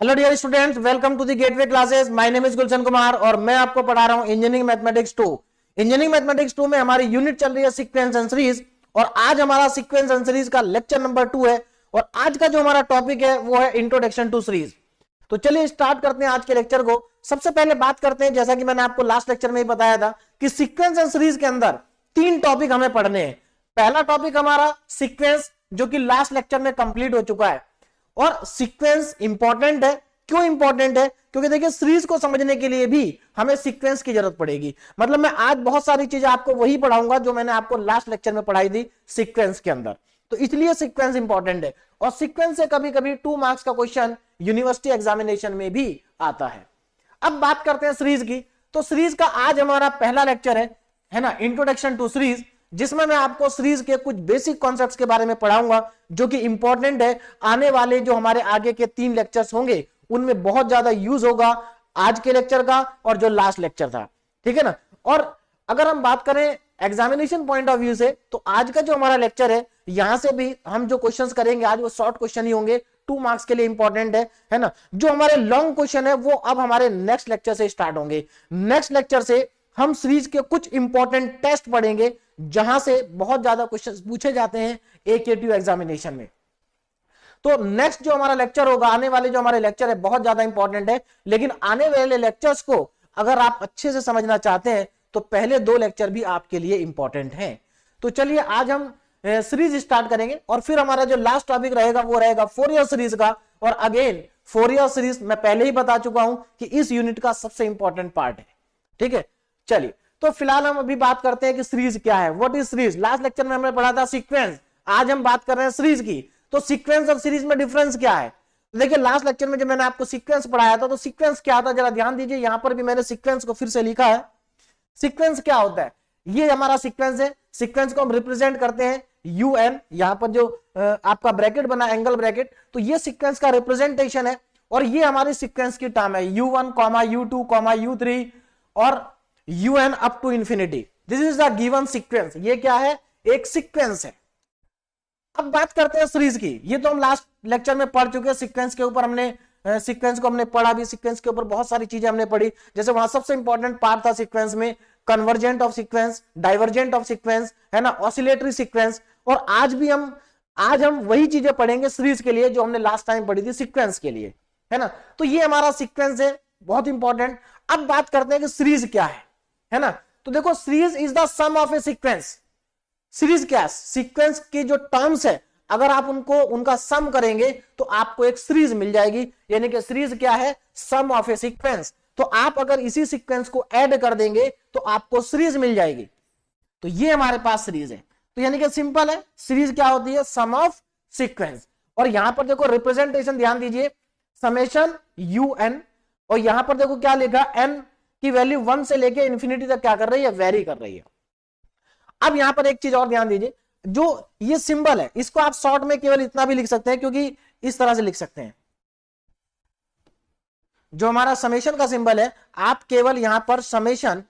Hello dear students, welcome to the Gateway Classes. My name is Gulshan Kumar और मैं आपको पढ़ा रहा हूं इंजीनियरिंग मैथमेटिक्स 2। इंजीनियरिंग मैथमेटिक्स 2 में हमारी यूनिट चल रही है सीक्वेंस एंड सीरीज, और आज हमारा सीक्वेंस एंड सीरीज का लेक्चर नंबर 2 है। और आज का जो हमारा टॉपिक है वो है इंट्रोडक्शन टू सीरीज। तो चलिए स्टार्ट करते हैं आज के लेक्चर को। सबसे पहले बात करते हैं, जैसा कि मैंने आपको लास्ट लेक्चर में ही बताया था कि सीक्वेंस एंड सीरीज के अंदर 3 टॉपिक हमें पढ़ने हैं। पहला टॉपिक हमारा सीक्वेंस, जो कि लास्ट लेक्चर में कंप्लीट हो चुका है। और सीक्वेंस इंपॉर्टेंट है। क्यों इंपॉर्टेंट है? क्योंकि देखिए सीरीज को समझने के लिए भी हमें सीक्वेंस की जरूरत पड़ेगी। मतलब मैं आज बहुत सारी चीजें आपको वही पढ़ाऊंगा जो मैंने आपको लास्ट लेक्चर में पढ़ाई थी सीक्वेंस के अंदर। तो इसलिए सीक्वेंस इंपॉर्टेंट है। और सीक्वेंस से कभी कभी 2 मार्क्स का क्वेश्चन यूनिवर्सिटी एग्जामिनेशन में भी आता है। अब बात करते हैं सीरीज की। तो सीरीज का आज हमारा पहला लेक्चर है ना, इंट्रोडक्शन टू सीरीज, जिसमें मैं आपको सीरीज के कुछ बेसिक कॉन्सेप्ट्स के बारे में पढ़ाऊंगा जो कि इंपॉर्टेंट है। आने वाले जो हमारे आगे के 3 लेक्चर्स होंगे उनमें बहुत ज्यादा यूज होगा, आज के लेक्चर का और जो लास्ट लेक्चर था। ठीक है ना। और अगर हम बात करें एग्जामिनेशन पॉइंट ऑफ व्यू से, तो आज का जो हमारा लेक्चर है, यहां से भी हम जो क्वेश्चंस करेंगे आज वो शॉर्ट क्वेश्चन ही होंगे, 2 मार्क्स के लिए इंपॉर्टेंट है ना। जो हमारे लॉन्ग क्वेश्चन है वो अब हमारे नेक्स्ट लेक्चर से स्टार्ट होंगे। नेक्स्ट लेक्चर से हम सीरीज के कुछ इंपॉर्टेंट टेस्ट पढ़ेंगे जहां से बहुत ज्यादा क्वेश्चंस पूछे जाते हैं AKTU एग्जामिनेशन में। तो नेक्स्ट जो हमारा लेक्चर होगा, आने वाले जो हमारे लेक्चर है बहुत ज्यादा इंपॉर्टेंट है। लेकिन आने वाले लेक्चर्स को अगर आप अच्छे से समझना चाहते हैं तो पहले 2 लेक्चर भी आपके लिए इंपॉर्टेंट हैं। तो चलिए आज हम सीरीज स्टार्ट करेंगे, और फिर हमारा जो लास्ट टॉपिक रहेगा वो रहेगा फोरियर सीरीज का। और अगेन फोरियर सीरीज मैं पहले ही बता चुका हूं कि इस यूनिट का सबसे इंपॉर्टेंट पार्ट है। ठीक है, चलिए तो फिलहाल हम अभी बात करते हैं कि सीरीज क्या है। What is series? Last lecture में हमने पढ़ा था सीक्वेंस, आज हम बात कर रहे हैं सीरीज की। तो सीक्वेंस और सीरीज में डिफरेंस क्या है? देखिए लास्ट लेक्चर में जब मैंने आपको सीक्वेंस पढ़ाया था तो सीक्वेंस क्या था, जरा ध्यान दीजिए। यहां पर भी मैंने सीक्वेंस को फिर से लिखा है। सीक्वेंस क्या होता है? ये हमारा सीक्वेंस है। सीक्वेंस को हम रिप्रेजेंट करते हैं UN, यहां पर जो आपका ब्रैकेट बना एंगल ब्रैकेट, तो ये सीक्वेंस का रिप्रेजेंटेशन है। और ये हमारी सीक्वेंस की टर्म है U1, U2, U3 और UN up to infinity. This is the given sequence. ये क्या है? एक सीक्वेंस है। अब बात करते हैं सीरीज की। ये तो हम लास्ट लेक्चर में पढ़ चुके हैं। सीक्वेंस के ऊपर हमने सीक्वेंस को हमने पढ़ा भी। सीक्वेंस के ऊपर बहुत सारी चीजें हमने पढ़ी। जैसे वहां सबसे इंपॉर्टेंट पार्ट था सीक्वेंस में convergent of sequence, divergent of sequence, है ना, ऑसिलेटरी सीक्वेंस। और आज हम वही चीजें पढ़ेंगे सीरीज के लिए जो हमने लास्ट टाइम पढ़ी थी सीक्वेंस के लिए, है ना। तो ये हमारा सीक्वेंस है, बहुत इंपॉर्टेंट। अब बात करते हैं कि सीरीज क्या है ना। तो देखो series is the sum of a sequence. Series क्या है? सीक्वेंस की जो टर्म्स है अगर आप उनका सम करेंगे तो आपको एक सीरीज मिल जाएगी। यानी कि सीरीज क्या है? Sum of a sequence. तो आप अगर इसी सीक्वेंस को ऐड कर देंगे तो आपको सीरीज मिल जाएगी। तो ये हमारे पास सीरीज है। तो यानी कि सिंपल है, सीरीज क्या होती है? Sum of sequence. और यहां पर देखो रिप्रेजेंटेशन ध्यान दीजिए, समेशन UN, और यहां पर देखो क्या लिखा, n की वैल्यू 1 से लेके इंफिनिटी तक क्या कर रही है? वेरी कर रही है। अब यहां पर एक चीज और ध्यान दीजिए, जो ये सिंबल है इसको आप शॉर्ट में केवल इतना भी लिख सकते हैं, क्योंकि इस तरह से लिख सकते हैं। जो हमारा समेशन का सिंबल है आप केवल यहां पर समेशन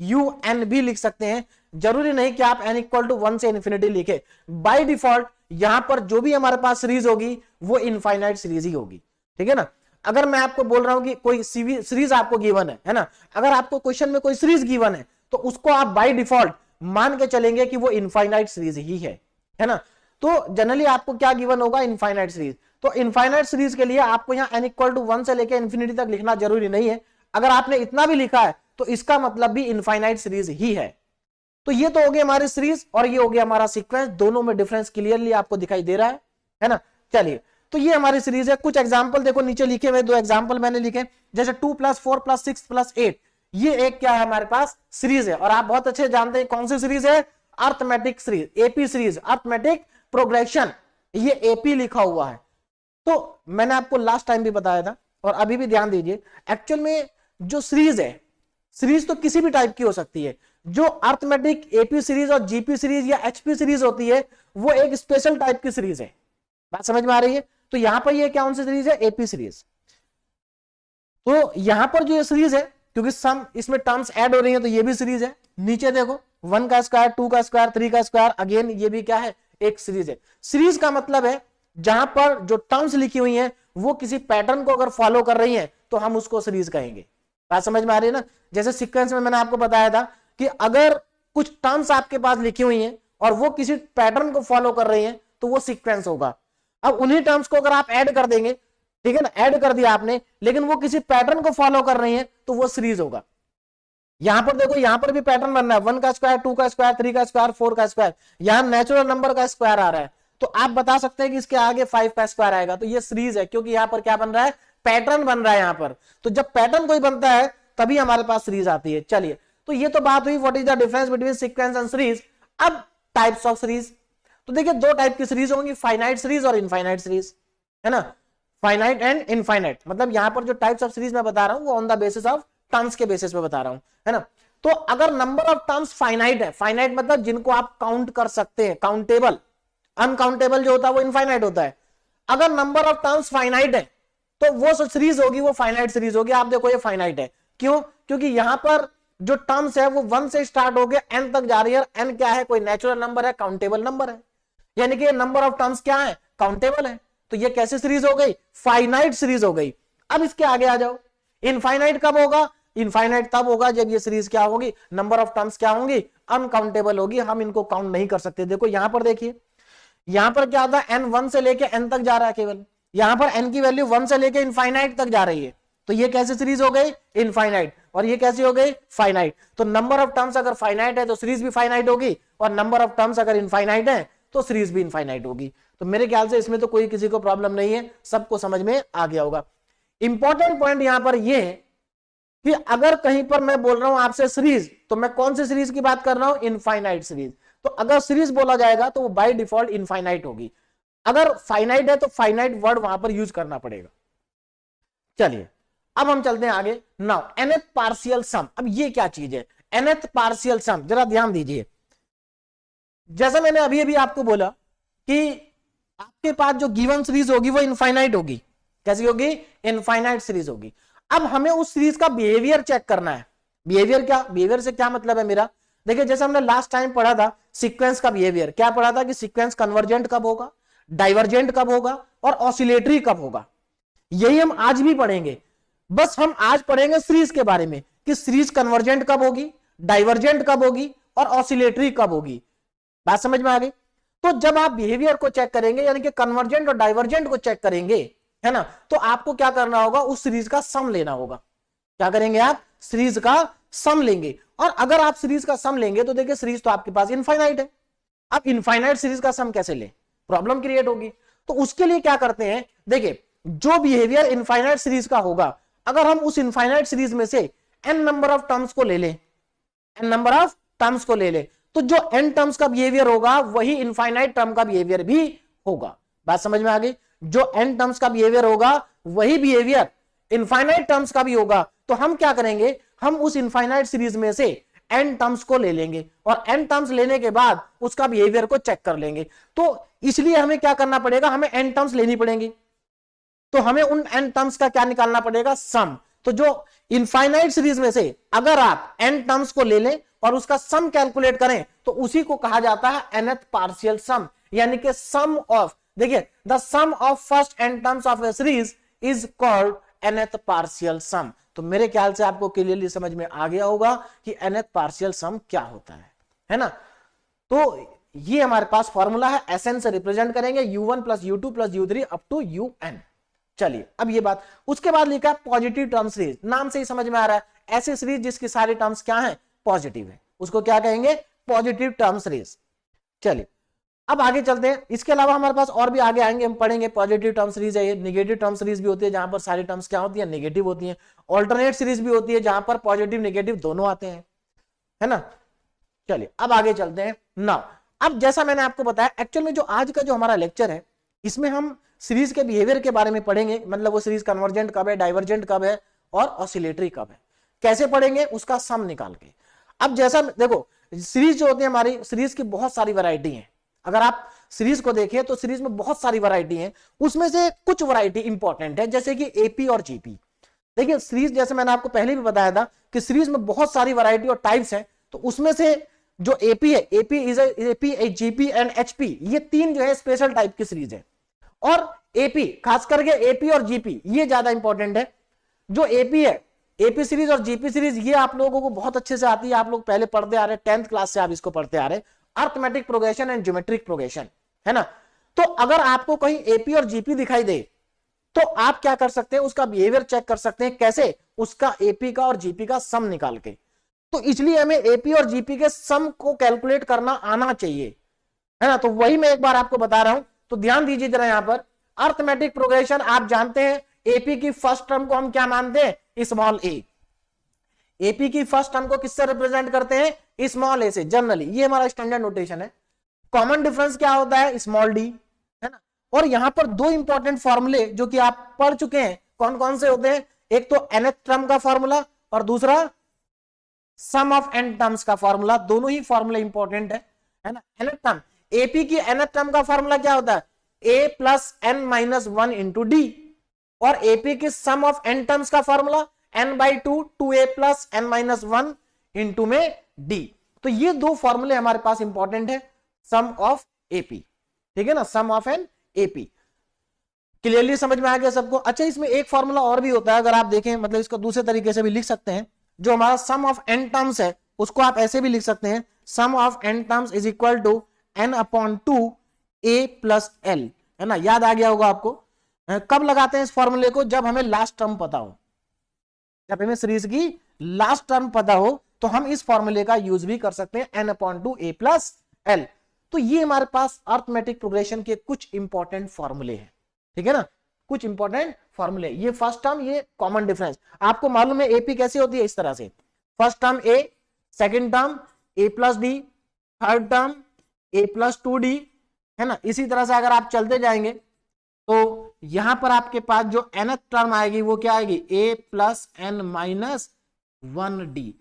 UN भी लिख सकते हैं। जरूरी नहीं कि आप n इक्वल टू 1 से इंफिनिटी लिखे। बाय डिफॉल्ट यहां पर जो भी हमारे पास सीरीज होगी वो इनफाइनाइट सीरीज ही होगी। ठीक है ना। अगर मैं आपको बोल रहा हूं कि कोई सीरीज आपको गिवन है ना, अगर आपको क्वेश्चन में कोई सीरीज गिवन है तो उसको आप बाय डिफॉल्ट मान के चलेंगे कि वो इनफाइनाइट सीरीज ही है ना। तो जनरली आपको क्या गिवन होगा? Infinite series. तो इनफाइनाइट सीरीज के लिए आपको यहां n इक्वल टू 1 से लेकर इंफिनिटी तक लिखना जरूरी नहीं है। अगर आपने इतना भी लिखा है तो इसका मतलब भी इनफाइनाइट सीरीज ही है। तो ये तो हो गई हमारी सीरीज और ये हो गया हमारा सीक्वेंस। दोनों में डिफरेंस क्लियरली आपको दिखाई दे रहा है ना। चलिए तो ये हमारी सीरीज है। कुछ एग्जांपल देखो नीचे लिखे हुए, 2 एग्जांपल मैंने लिखे, जैसे 2 + 4 + 6 + 8। ये एक क्या है? हमारे पास सीरीज है। और आप बहुत अच्छे जानते हैं कौन सी सीरीज है? Arithmetic series, AP series, arithmetic progression. ये AP लिखा हुआ है। तो मैंने आपको लास्ट टाइम भी बताया था और अभी भी ध्यान दीजिए, एक्चुअल में जो सीरीज है, सीरीज तो किसी भी टाइप की हो सकती है। जो अर्थमेटिक AP सीरीज और GP सीरीज या HP सीरीज होती है वो एक स्पेशल टाइप की सीरीज है। बात समझ में आ रही है? तो यहां पर ये कौन सी सीरीज है? AP series. तो यहां पर जो ये सीरीज है, क्योंकि सम इसमें टर्म्स ऐड हो रही है तो ये भी सीरीज है। नीचे देखो 1 का स्क्वायर, 2 का स्क्वायर, 3 का स्क्वायर, अगेन ये भी क्या है? एक सीरीज है। सीरीज का मतलब है जहां पर जो टर्म्स लिखी हुई हैं वो किसी पैटर्न को अगर फॉलो कर रही हैं तो हम उसको सीरीज कहेंगे। बात समझ में आ रही है ना? जैसे सीक्वेंस में मैंने आपको बताया था कि अगर कुछ टर्म्स आपके पास लिखी हुई हैं और वो किसी पैटर्न को फॉलो कर रही हैं तो वो सीक्वेंस होगा। अब उन्हीं टर्म्स को अगर आप ऐड कर देंगे, ठीक है ना, ऐड कर दिया आपने, लेकिन वो किसी पैटर्न को फॉलो कर रही हैं तो वो सीरीज होगा। यहां पर देखो, यहां पर भी पैटर्न बन रहा है, 1 का स्क्वायर, 2 का स्क्वायर, 3 का स्क्वायर, 4 का स्क्वायर, यहां नेचुरल नंबर का स्क्वायर आ रहा है, तो आप बता सकते हैं कि इसके आगे 5 का स्क्वायर आएगा, तो ये सीरीज है, क्योंकि यहां पर क्या बन रहा है, पैटर्न बन रहा है यहां पर। तो जब पैटर्न कोई बनता है तभी हमारे पास सीरीज आती है। चलिए, तो ये तो बात हुई what is the difference between sequence and series. अब टाइप्स ऑफ सीरीज, तो देखिए दो टाइप की सीरीज होंगी, फाइनाइट सीरीज और इनफाइनाइट सीरीज, है ना। फाइनाइट एंड इनफाइनाइट, मतलब यहां पर जो टाइप्स ऑफ सीरीज मैं बता रहा हूं वो on the basis of terms के बेसिस पे बता रहा हूं, है ना। तो अगर नंबर ऑफ टर्म्स फाइनाइट है, फाइनाइट मतलब जिनको आप काउंट कर सकते हैं, काउंटेबल, अनकाउंटेबल जो होता है वो इनफाइनाइट होता है। अगर नंबर ऑफ टर्म्स फाइनाइट है तो वो सीरीज होगी, वो फाइनाइट सीरीज होगी। आप देखो ये फाइनाइट है, क्यों? क्योंकि यहां पर जो टर्म्स है वो 1 से स्टार्ट होकर n तक जा रही है, n क्या है, कोई नेचुरल नंबर है, काउंटेबल नंबर है, यानी कि नंबर ऑफ टर्म्स क्या है, काउंटेबल है। तो ये कैसे सीरीज हो गई, फाइनाइट सीरीज हो गई। अब इसके आगे आ जाओ, इनफाइनाइट कब होगा, इनफाइनाइट तब होगा जब ये सीरीज क्या होगी, नंबर ऑफ टर्म्स क्या होंगी, अनकाउंटेबल होगी, हम इनको काउंट नहीं कर सकते। देखो यहां पर देखिए, यहां पर क्या होता है, n 1 से लेके n तक जा रहा है केवल, यहां पर n की वैल्यू 1 से लेके इनफाइनाइट तक जा रही है, तो ये कैसे सीरीज हो गई, इनफाइनाइट, और ये कैसी हो गई, फाइनाइट। तो नंबर ऑफ टर्म्स अगर फाइनाइट है तो सीरीज भी फाइनाइट होगी, और नंबर ऑफ टर्म्स अगर इनफाइनाइट है तो सीरीज भी इनफाइनाइट होगी। तो मेरे ख्याल से इसमें तो कोई किसी को प्रॉब्लम नहीं है, सबको समझ में आ गया होगा। इंपॉर्टेंट पॉइंट यहां पर यह है कि अगर कहीं पर मैं बोल रहा हूं आपसे सीरीज, तो मैं कौन सी सीरीज की बात कर रहा हूं, इनफाइनाइट सीरीज। तो अगर सीरीज बोला जाएगा तो वो बाय डिफॉल्ट इनफाइनाइट होगी, अगर फाइनाइट है तो फाइनाइट वर्ड वहां पर यूज करना पड़ेगा। चलिए अब हम चलते हैं आगे। नाउ nth पार्शियल सम, अब ये क्या चीज है nth पार्शियल सम, जरा ध्यान दीजिए। जैसा मैंने अभी अभी आपको बोला कि आपके पास जो गिवन सीरीज होगी वो इनफाइनाइट होगी, कैसी होगी, इनफाइनाइट सीरीज होगी। अब हमें उस सीरीज का बिहेवियर चेक करना है। बिहेवियर क्या, बिहेवियर से क्या मतलब है मेरा, देखिए जैसे हमने लास्ट टाइम पढ़ा था सीक्वेंस का बिहेवियर, क्या पढ़ा था कि सीक्वेंस कन्वर्जेंट कब होगा, डाइवर्जेंट कब होगा और ऑसिलेटरी कब होगा। यही हम आज भी पढ़ेंगे, बस हम आज पढ़ेंगे सीरीज के बारे में कि सीरीज कन्वर्जेंट कब होगी, डाइवर्जेंट कब होगी और ऑसिलेटरी कब होगी। बात समझ में आ गई। तो जब आप बिहेवियर को चेक करेंगे, यानी कि कन्वर्जेंट और डाइवर्जेंट को चेक करेंगे, है ना, तो आपको क्या करना होगा, उस सीरीज का सम लेना होगा। क्या करेंगे आप, सीरीज का सम लेंगे। और अगर आप सीरीज का सम लेंगे तो देखिए सीरीज तो आपके पास इनफाइनाइट है, अब इनफाइनाइट सीरीज का सम कैसे ले, प्रॉब्लम क्रिएट होगी। तो उसके लिए क्या करते हैं, देखिए जो बिहेवियर इनफाइनाइट सीरीज का होगा, अगर हम उस इनफाइनाइट सीरीज में से n नंबर ऑफ टर्म्स को ले लें, n नंबर ऑफ टर्म्स को ले ले, तो जो n टर्म्स का बिहेवियर होगा वही इनफाइनाइट टर्म का बिहेवियर भी होगा। बात समझ में आ गई। जो n टर्म्स का बिहेवियर होगा वही बिहेवियर इनफाइनाइट टर्म्स का भी होगा। तो हम क्या करेंगे, हम उस इनफाइनाइट सीरीज में से n टर्म्स को ले लेंगे और n टर्म्स लेने के बाद उसका बिहेवियर को चेक कर लेंगे। तो इसलिए हमें क्या करना पड़ेगा, हमें n टर्म्स लेनी पड़ेंगी, तो हमें उन n टर्म्स का क्या निकालना पड़ेगा, सम। तो जो इनफाइनाइट सीरीज में से अगर आप n टर्म्स को ले लें और उसका सम कैलकुलेट करें तो उसी को कहा जाता है nth पार्शियल सम, यानी कि सम ऑफ, देखिए the sum of first n terms of a series is called nth partial sum. तो मेरे ख्याल से आपको क्लियरली समझ में आ गया होगा कि nth पार्शियल सम क्या होता है ना। तो ये हमारे पास फॉर्मूला है, Sn से रिप्रेजेंट करेंगे u1 plus u2 plus u3 up to un। चलिए अब ये बात, उसके बाद लिखा है पॉजिटिव टर्म सीरीज, नाम से ही समझ में आ रहा है, ऐसी सीरीज जिसकी सारी टर्म्स क्या है, पॉजिटिव है, उसको क्या कहेंगे, पॉजिटिव टर्म सीरीज। चलिए अब आगे चलते हैं। इसके अलावा हमारे पास और भी आगे आएंगे, हम पढ़ेंगे पॉजिटिव टर्म सीरीज है, ये नेगेटिव टर्म सीरीज भी होती है जहां पर सारी टर्म्स क्या होती है, नेगेटिव होती है। ऑल्टरनेट सीरीज भी होती है जहां पर पॉजिटिव नेगेटिव दोनों आते हैं, है ना। चलिए अब आगे चलते हैं। नाउ अब जैसा मैंने आपको बताया, एक्चुअल में जो आज का जो हमारा लेक्चर है इसमें हम सीरीज के बिहेवियर के बारे में पढ़ेंगे, मतलब वो सीरीज कन्वर्जेंट कब है, डाइवर्जेंट कब है और ऑसिलेटरी कब है। कैसे पढ़ेंगे, उसका सम निकाल के। अब जैसा देखो सीरीज जो होती है हमारी, सीरीज की बहुत सारी वैरायटी है। अगर आप सीरीज को देखें तो सीरीज में बहुत सारी वैरायटी है, उसमें से कुछ वैरायटी इंपॉर्टेंट है, जैसे कि एपी और जीपी। देखिए सीरीज जैसे मैंने आपको पहले भी बताया था कि सीरीज में बहुत सारी वैरायटी और टाइप्स है, तो उसमें से जो एपी है, AP is AP GP and HP, ये तीन जो है स्पेशल टाइप की सीरीज है। और एपी, खास करके एपी और जीपी ये ज्यादा इंपॉर्टेंट है। जो एपी है, एपी सीरीज और जीपी सीरीज, ये आप लोगों को बहुत अच्छे से आती है, आप लोग पहले पढ़ते आ रहे हैं, 10th क्लास से आप इसको पढ़ते आ रहे हैं, arithmetic progression and geometric progression, है ना। तो अगर आपको कहीं एपी और जीपी दिखाई दे तो आप क्या कर सकते हैं, उसका बिहेवियर चेक कर सकते हैं। कैसे? उसका एपी का और जीपी का सम निकाल के। तो इसलिए हमें एपी और जीपी के सम को कैलकुलेट करना आना चाहिए, है ना। तो वही मैं एक बार आपको बता रहा हूं, तो ध्यान दीजिए जरा। यहां पर अर्थमेटिक प्रोग्रेशन आप जानते हैं, एपी की फर्स्ट टर्म को हम क्या मानते हैं, स्मॉल ए। एपी की फर्स्ट टर्म को किससे रिप्रेजेंट करते हैं, स्मॉल ए से जनरली, ये हमारा स्टैंडर्ड नोटेशन है। कॉमन डिफरेंस क्या होता है, स्मॉल डी, है ना। और यहां पर दो इंपॉर्टेंट फॉर्मूले जो कि आप पढ़ चुके हैं, कौन कौन से होते हैं, एक तो nth टर्म का फॉर्मूला और दूसरा सम ऑफ n टर्म्स का फॉर्मूला। दोनों ही फॉर्मूले इंपॉर्टेंट है ना। nth टर्म, एपी की nth टर्म का फॉर्मूला क्या होता है, a plus n minus 1 into D, और एपी की सम ऑफ n टर्म्स का formula n/2 2a plus n minus 1 into में डी। तो ये दो फॉर्मूले हमारे पास इंपॉर्टेंट है, सम ऑफ एपी, ठीक है ना, सम ऑफ एन एपी। क्लियरली समझ में आ गया सबको। अच्छा, इसमें एक फॉर्मूला और भी होता है, अगर आप देखें, मतलब इसको दूसरे तरीके से भी लिख सकते हैं। जो हमारा सम ऑफ एन टर्म्स है उसको आप ऐसे भी लिख सकते हैं, sum of n terms is equal to n/2 a plus l, है ना। याद आ गया होगा आपको। कब लगाते हैं इस फॉर्मूले को, जब हमें लास्ट टर्म पता हो, जब हमें सीरीज की लास्ट टर्म पता हो तो हम इस फॉर्मूले का यूज भी कर सकते हैं, n/2 a प्लस एल। तो ये हमारे पास अर्थमेटिक प्रोग्रेशन के कुछ इंपॉर्टेंट फॉर्मूले हैं, ठीक है ना, कुछ इंपॉर्टेंट फॉर्मूले। ये फर्स्ट टर्म, ये कॉमन डिफरेंस। आपको मालूम है एपी कैसे होती है, इस तरह से, first term a, second term A plus D, third term A plus 2d, है ना। इसी तरह से अगर आप चलते जाएंगे तो यहां पर आपके पास जो nth टर्म आएगी वो क्या आएगी, a plus n minus 1d,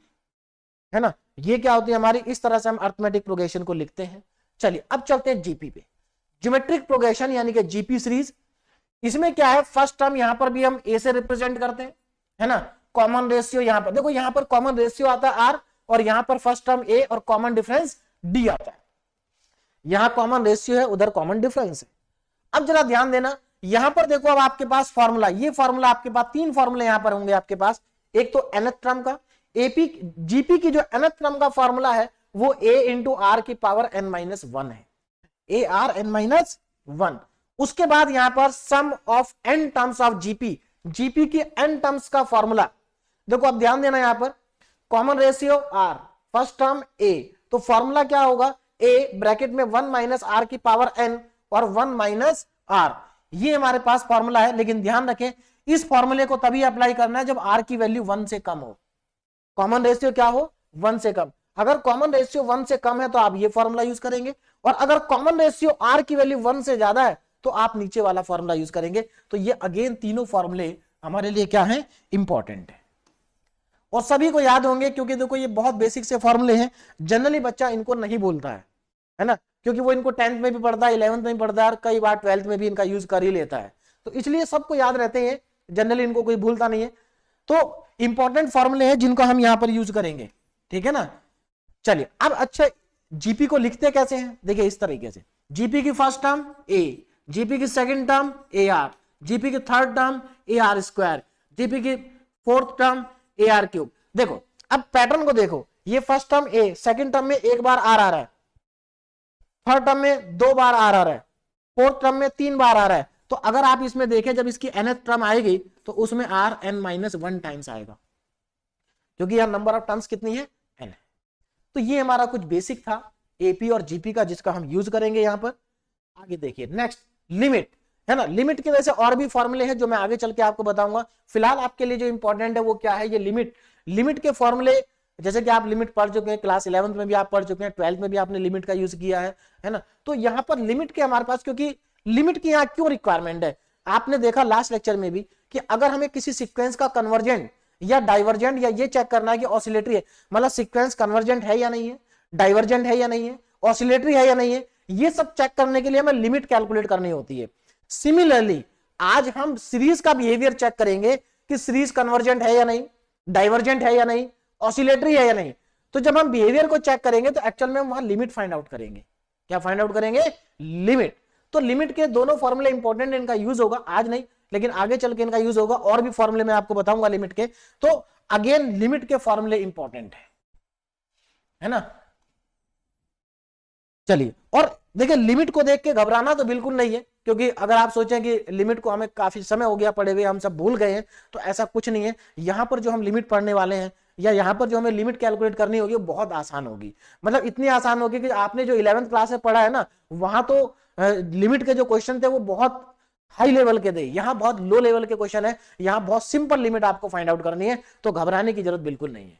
है ना। ये क्या होती है हमारी, इस तरह से हम अर्थमेटिक प्रोग्रेशन को लिखते हैं। चलिए अब चलते हैं जीपी पे, ज्योमेट्रिक प्रोग्रेशन यानी कि जीपी सीरीज। इसमें क्या है, फर्स्ट टर्म यहां पर भी हम ए से रिप्रेजेंट करते हैं, है ना। कॉमन रेशियो यहां पर देखो, यहां पर कॉमन रेशियो आता है आर, और यहां पर फर्स्ट टर्म ए और कॉमन डिफरेंस डी आता है। यहां कॉमन रेशियो है, उधर कॉमन डिफरेंस है। अब जरा ध्यान देना, यहां पर देखो, अब आपके पास फॉर्मूला, ये फॉर्मूला आपके पास, तीन फॉर्मूले यहां पर होंगे आपके पास। एक तो nth टर्म का, एपी जीपी की जो nth टर्म का फॉर्मूला है वो a इंटू आर की पावर n-1 है, ए आर n-1। उसके बाद यहां पर sum of n terms of GP, GP की n टर्म्स का फॉर्मूला देखो। अब ध्यान देना, यहां पर common ratio r, first term a, तो फॉर्मूला क्या होगा, a ब्रैकेट में 1 माइनस आर की पावर n और 1 माइनस आर, ये हमारे पास फॉर्मूला है। लेकिन ध्यान रखें, इस फॉर्मूले को तभी अप्लाई करना है जब आर की वैल्यू 1 से कम हो, कॉमन रेशियो क्या हो, 1 से कम। अगर कॉमन रेशियो 1 से कम है तो आप ये फॉर्मूला यूज करेंगे, और अगर कॉमन रेशियो आर की वैल्यू 1 से ज्यादा है तो आप नीचे वाला फॉर्मूला यूज करेंगे। तो ये अगेन तीनों फॉर्मूले हमारे लिए क्या है, इंपॉर्टेंट है, और सभी को याद होंगे, क्योंकि देखो ये बहुत बेसिक से फॉर्मूले हैं। जनरली बच्चा इनको नहीं बोलता है ना, क्योंकि वो इनको 10th में भी पढ़ता है, 11th में भी पढ़ता है, और कई बार 12th में भी इनका यूज कर ही लेता है। तो इसलिए सबको याद रहते हैं, जनरली इनको कोई भूलता नहीं है। तो इंपॉर्टेंट फॉर्मूले हैं जिनको हम यहां पर यूज करेंगे, ठीक है ना। चलिए अब अच्छा, जीपी को लिखते कैसे हैं, देखिए इस तरीके से, जीपी की फर्स्ट टर्म ए, जीपी की second term a r, GP की third term a r square, GP की fourth term a r cube. देखो अब पैटर्न को देखो, ये first term a, second term में एक बार आर आ रहा है, थर्ड टर्म में 2 बार आर आ रहा है, फोर्थ टर्म में 3 बार आ रहा है। तो अगर आप इसमें देखें, जब इसकी nth टर्म आएगी तो उसमें आर n-1 टाइम्स आएगा, क्योंकि यहां नंबर ऑफ टर्म्स कितनी है, n है। तो ये हमारा कुछ बेसिक था एपी और जीपी का, जिसका हम यूज करेंगे यहां पर। आगे देखिए नेक्स्ट, लिमिट, है ना। लिमिट के वैसे और भी फॉर्मूले हैं जो मैं आगे चल के आपको बताऊंगा। फिलहाल आपके लिए जो इंपॉर्टेंट है वो क्या है, ये लिमिट। लिमिट के फॉर्मूले, जैसे कि आप लिमिट पढ़ चुके हैं, क्लास 11th में भी आप पढ़ चुके हैं, 12th में भी आपने लिमिट का यूज किया है ना। तो यहाँ पर लिमिट के हमारे पास, क्योंकि लिमिट की यहाँ क्यों रिक्वायरमेंट है, आपने देखा लास्ट लेक्चर में भी कि अगर हमें किसी सीक्वेंस का कन्वर्जेंट या डाइवर्जेंट, या ये चेक करना है कि ऑसिलेटरी है, मतलब सीक्वेंस कन्वर्जेंट है या नहीं है, डाइवर्जेंट है या नहीं है, ऑसिलेटरी है या नहीं है, ये सब चेक करने के लिए हमें लिमिट कैलकुलेट करनी होती है। सिमिलरली आज हम सीरीज का बिहेवियर चेक करेंगे कि सीरीज कन्वर्जेंट है या नहीं, डाइवर्जेंट है या नहीं, ऑसिलेटरी है या नहीं। तो जब हम बिहेवियर को चेक करेंगे तो एक्चुअल में हम वहां लिमिट फाइंड आउट करेंगे। क्या फाइंड आउट करेंगे, लिमिट। तो लिमिट के दोनों फॉर्मूले इंपॉर्टेंट, इनका यूज होगा, आज नहीं लेकिन आगे चल के इनका यूज होगा, और भी फॉर्मूले मैं आपको बताऊंगा लिमिट के। तो अगेन लिमिट के फॉर्मूले इंपॉर्टेंट है ना। चलिए, और देखिए लिमिट को देख के घबराना तो बिल्कुल नहीं है, क्योंकि अगर आप सोचें कि लिमिट को हमें काफी समय हो गया पढ़े हुए, हम सब भूल गए हैं, तो ऐसा कुछ नहीं है। यहां पर जो हम लिमिट पढ़ने वाले हैं, या यहां पर जो हमें लिमिट कैलकुलेट करनी होगी, वो बहुत आसान होगी। मतलब इतनी आसान होगी कि आपने जो 11th क्लास में पढ़ा है ना, वहां तो लिमिट के जो क्वेश्चन थे वो बहुत हाई लेवल के थे, यहां बहुत लो लेवल के क्वेश्चन है, यहां बहुत सिंपल लिमिट आपको फाइंड आउट करनी है, तो घबराने की जरूरत बिल्कुल नहीं है,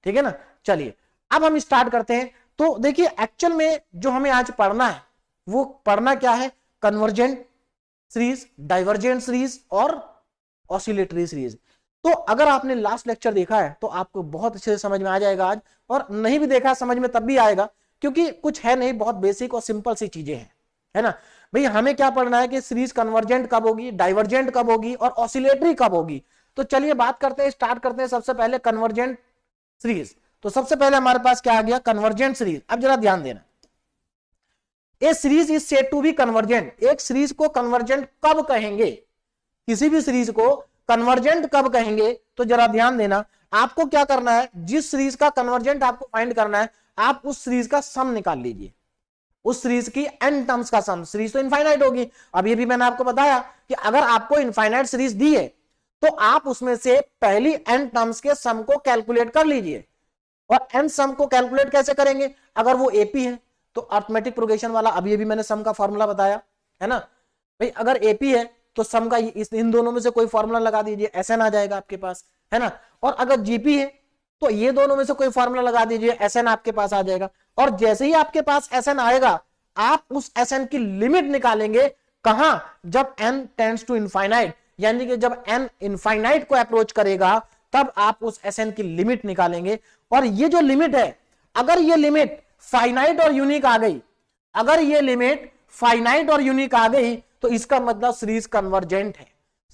ठीक है ना। चलिए अब हम स्टार्ट करते हैं। तो देखिए एक्चुअल में जो हमें आज पढ़ना है, वो पढ़ना क्या है, कन्वर्जेंट सीरीज, डाइवर्जेंट सीरीज और ऑसिलेटरी सीरीज। तो अगर आपने लास्ट लेक्चर देखा है तो आपको बहुत अच्छे से समझ में आ जाएगा आज, और नहीं भी देखा समझ में तब भी आएगा, क्योंकि कुछ है नहीं, बहुत बेसिक और सिंपल सी चीजें हैं, है ना भाई। हमें क्या पढ़ना है कि सीरीज कन्वर्जेंट कब होगी, डाइवर्जेंट कब होगी और ऑसिलेटरी कब होगी। तो चलिए बात करते हैं, स्टार्ट करते हैं सबसे पहले कन्वर्जेंट सीरीज। तो सबसे पहले हमारे पास क्या आ गया, कन्वर्जेंट सीरीज। अब जरा ध्यान देना, a series is said to be convergent. एक सीरीज को कन्वर्जेंट कब कहेंगे, किसी भी सीरीज को कन्वर्जेंट कब कहेंगे, तो जरा ध्यान देना। आपको क्या करना है, जिस सीरीज का कन्वर्जेंट आपको फाइंड करना है, आप उस सीरीज का सम निकाल लीजिए, उस सीरीज की एन टर्म्स का सम। सीरीज तो इनफाइनाइट होगी, अब ये भी मैंने आपको बताया कि अगर आपको इनफाइनाइट सीरीज दी है तो आप उसमें से पहली एन टर्म्स के सम को कैलकुलेट कर लीजिए। और एन सम को कैलकुलेट कैसे करेंगे, अगर वो एपी है तो अर्थमेटिक प्रोग्रेशन वाला, अब ये भी मैंने सम का फॉर्मूला बताया है ना भाई। अगर एपी है तो सम का इन दोनों में से कोई फॉर्मूला लगा दीजिए, एसएन आ जाएगा आपके पास, है ना। और अगर जीपी है तो ये दोनों में से कोई फॉर्मूला लगा दीजिए, एसएन आपके पास आ जाएगा। और जैसे ही आपके पास एसएन आएगा, आप उस एसएन की लिमिट निकालेंगे, कहां, जब एन टेंड्स टू इनफाइनाइट, यानी कि जब एन इनफाइनाइट को अप्रोच करेगा, तब आप उस एसएन की लिमिट निकालेंगे। और ये जो लिमिट है, अगर ये लिमिट फाइनाइट और यूनिक आ गई, अगर ये लिमिट फाइनाइट और यूनिक आ गई, तो इसका मतलब सीरीज कन्वर्जेंट है।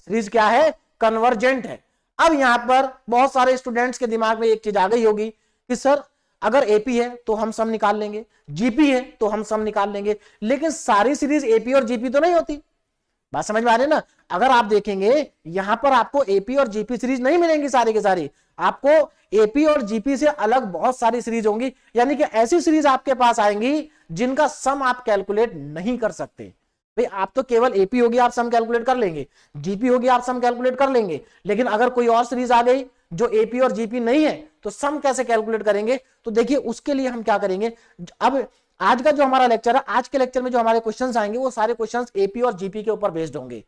सीरीज क्या है, कन्वर्जेंट है। अब यहां पर बहुत सारे स्टूडेंट्स के दिमाग में एक चीज आ गई होगी कि सर अगर एपी है तो हम सम निकाल लेंगे, जीपी है तो हम सम निकाल लेंगे, लेकिन सारी सीरीज एपी और जीपी तो नहीं होती। बात समझ में आ रही है ना। अगर आप देखेंगे यहां पर आपको एपी और जीपी सीरीज नहीं मिलेंगी सारी की सारी, आपको एपी और जीपी से अलग बहुत सारी सीरीज होंगी, यानी कि ऐसी सीरीज आपके पास आएंगी जिनका सम आप कैलकुलेट नहीं कर सकते। भाई आप तो केवल एपी होगी आप सम कैलकुलेट कर लेंगे, जीपी होगी आप सम कैलकुलेट कर लेंगे, लेकिन अगर कोई और सीरीज आ गई जो एपी और जीपी नहीं है, तो सम कैसे कैलकुलेट करेंगे। तो देखिए उसके लिए हम क्या करेंगे, अब आज का जो हमारा लेक्चर है, आज के लेक्चर में जो हमारे क्वेश्चंस आएंगे वो सारे क्वेश्चंस एपी और जीपी के ऊपर बेस्ड होंगे।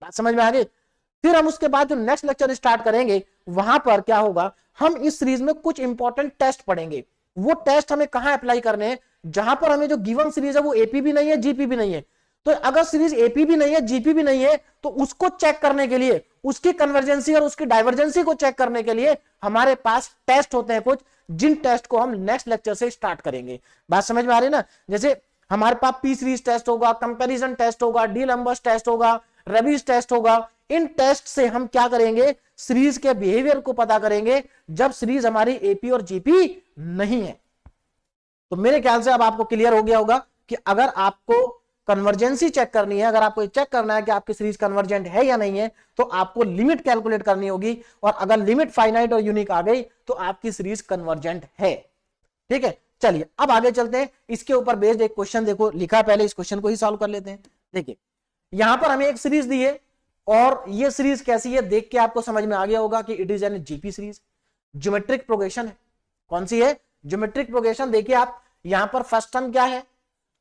बात समझ में आ गई। फिर हम उसके बाद जो नेक्स्ट लेक्चर स्टार्ट करेंगे, वहां पर क्या होगा, हम इस सीरीज में कुछ इंपॉर्टेंट टेस्ट पढ़ेंगे। वो टेस्ट हमें कहां अप्लाई करने हैं, जहां पर हमें जो गिवन सीरीज है वो एपी भी नहीं है, जीपी भी नहीं है। तो अगर सीरीज एपी भी नहीं है, जीपी भी नहीं है, तो उसको चेक करने के लिए, उसकी कन्वर्जेंसी और उसकी डाइवर्जेंसी को चेक करने के लिए हमारे पास टेस्ट होते हैं कुछ, जिन टेस्ट को हम नेक्स्ट लेक्चर से स्टार्ट करेंगे। बात समझ में आ रही है ना। जैसे हमारे पास पी सीरीज टेस्ट होगा, कंपैरिजन टेस्ट होगा, डी लंबर्स टेस्ट होगा, रबीज टेस्ट होगा। इन टेस्ट से हम क्या करेंगे, सीरीज के बिहेवियर को पता करेंगे जब सीरीज हमारी एपी और जीपी नहीं है। तो मेरे ख्याल से अब आपको क्लियर हो गया होगा कि अगर आपको कन्वर्जेंसी चेक करनी है, अगर आपको चेक करना है कि आपकी सीरीज कन्वर्जेंट है या नहीं है, तो आपको लिमिट कैलकुलेट करनी होगी, और अगर लिमिट फाइनाइट और यूनिक आ गई तो आपकी सीरीज कन्वर्जेंट है। ठीक है, चलिए अब आगे चलते हैं। इसके ऊपर बेस्ड एक क्वेश्चन देखो लिखा है, पहले इस क्वेश्चन को ही सॉल्व कर लेते हैं। देखिए यहां पर हमें एक सीरीज दी है, और ये सीरीज कैसी है देख के आपको समझ में आ गया होगा कि it is N GP series, geometric progression है। कौन सी है, ज्योमेट्रिक प्रोग्रेशन। देखिए आप यहां पर फर्स्ट टर्म क्या है,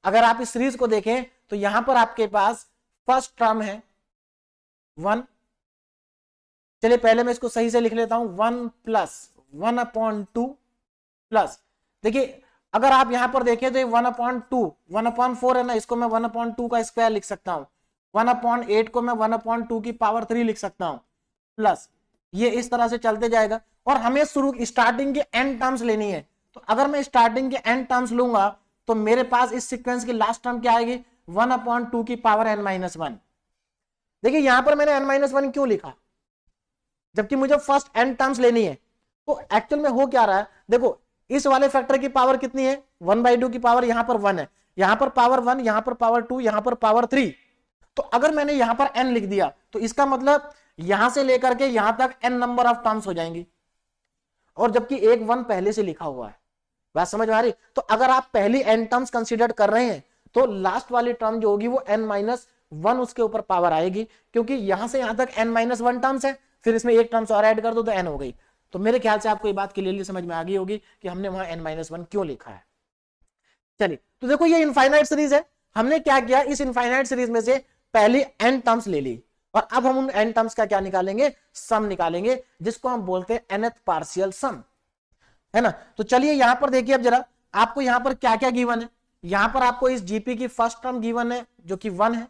अगर आप इस सीरीज को देखें तो यहां पर आपके पास फर्स्ट टर्म है 1। चलिए पहले मैं इसको सही से लिख लेता हूं, 1 प्लस 1/2 प्लस, देखिए अगर आप यहां पर देखें तो ये 1/2 1/4 है ना, इसको मैं 1/2 का स्क्वायर लिख सकता हूं, 1/8 को मैं 1/2 की पावर 3 लिख सकता हूं, प्लस ये इस तरह से चलते जाएगा। और हमें शुरू स्टार्टिंग के एन टर्म्स लेनी है, तो अगर मैं स्टार्टिंग के एन टर्म्स लूंगा तो मेरे पास इस सीक्वेंस की लास्ट टर्म क्या आएगी, 1/2 की पावर n-1। देखिए यहां पर मैंने n-1 क्यों लिखा, जबकि मुझे फर्स्ट n टर्म्स लेनी है। तो एक्चुअल में हो क्या रहा है, देखो इस वाले फैक्टर की पावर कितनी है, 1/2 की पावर यहां पर 1 है, यहां पर पावर 1, यहां पर पावर 2, यहां पर पावर 3। तो अगर मैंने यहां पर n लिख दिया तो इसका मतलब यहां से लेकर के यहां तक n नंबर ऑफ टर्म्स हो जाएंगी, और जबकि एक 1 पहले से लिखा हुआ है। बात समझ में आ रही? तो अगर आप पहली n टर्म्स कंसीडर कर रहे हैं तो लास्ट वाली टर्म जो होगी वो n-1 उसके ऊपर पावर आएगी, क्योंकि यहां से यहां तक n-1 टर्म्स है, फिर इसमें एक टर्म्स और ऐड कर दो तो n हो गई। तो मेरे ख्याल से आपको ये बात क्लियरली समझ में आ गई होगी कि हमने वहां n-1 क्यों लिखा है। चलिए, तो देखो ये इनफाइनाइट सीरीज है, हमने क्या किया, इस इनफाइनाइट सीरीज में से पहली n टर्म्स ले ली, और अब हम उन n टर्म्स का क्या निकालेंगे, सम निकालेंगे, जिसको हम बोलते हैं nth पार्शियल सम, है ना। तो चलिए यहां पर देखिए, अब जरा आपको यहां पर क्या क्या गिवन है। यहां पर आपको इस जीपी की फर्स्ट टर्म गिवन है जो कि 1 है।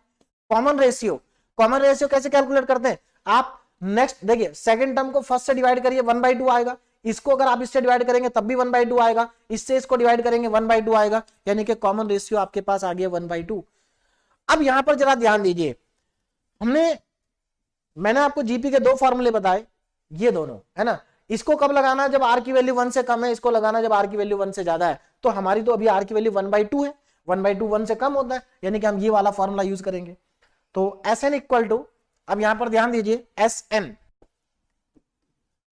कॉमन रेशियो, कॉमन रेशियो कैसे कैलकुलेट करते हैं, आप नेक्स्ट देखिए सेकंड टर्म को फर्स्ट से डिवाइड करिए, 1/2 आएगा। इसको अगर आप इससे डिवाइड करेंगे तब भी 1/2 आएगा, इससे इसको डिवाइड करेंगे 1/2 आएगा, यानी कि कॉमन रेशियो आपके पास आ गया 1/2। अब यहां पर जरा ध्यान दीजिए, मैंने आपको जीपी के 2 फॉर्मूले बताए, ये दोनों, है ना। इसको कब लगाना है, जब आर की वैल्यू 1 से कम है, इसको लगाना जब आर की वैल्यू 1 से ज्यादा है। तो हमारी तो अभी आर की वैल्यू 1/2 है, 1/2 1 से कम होता है, यानी कि हम ये वाला फॉर्मूला यूज करेंगे। तो Sn इक्वल टू, अब यहां पर ध्यान दीजिए Sn,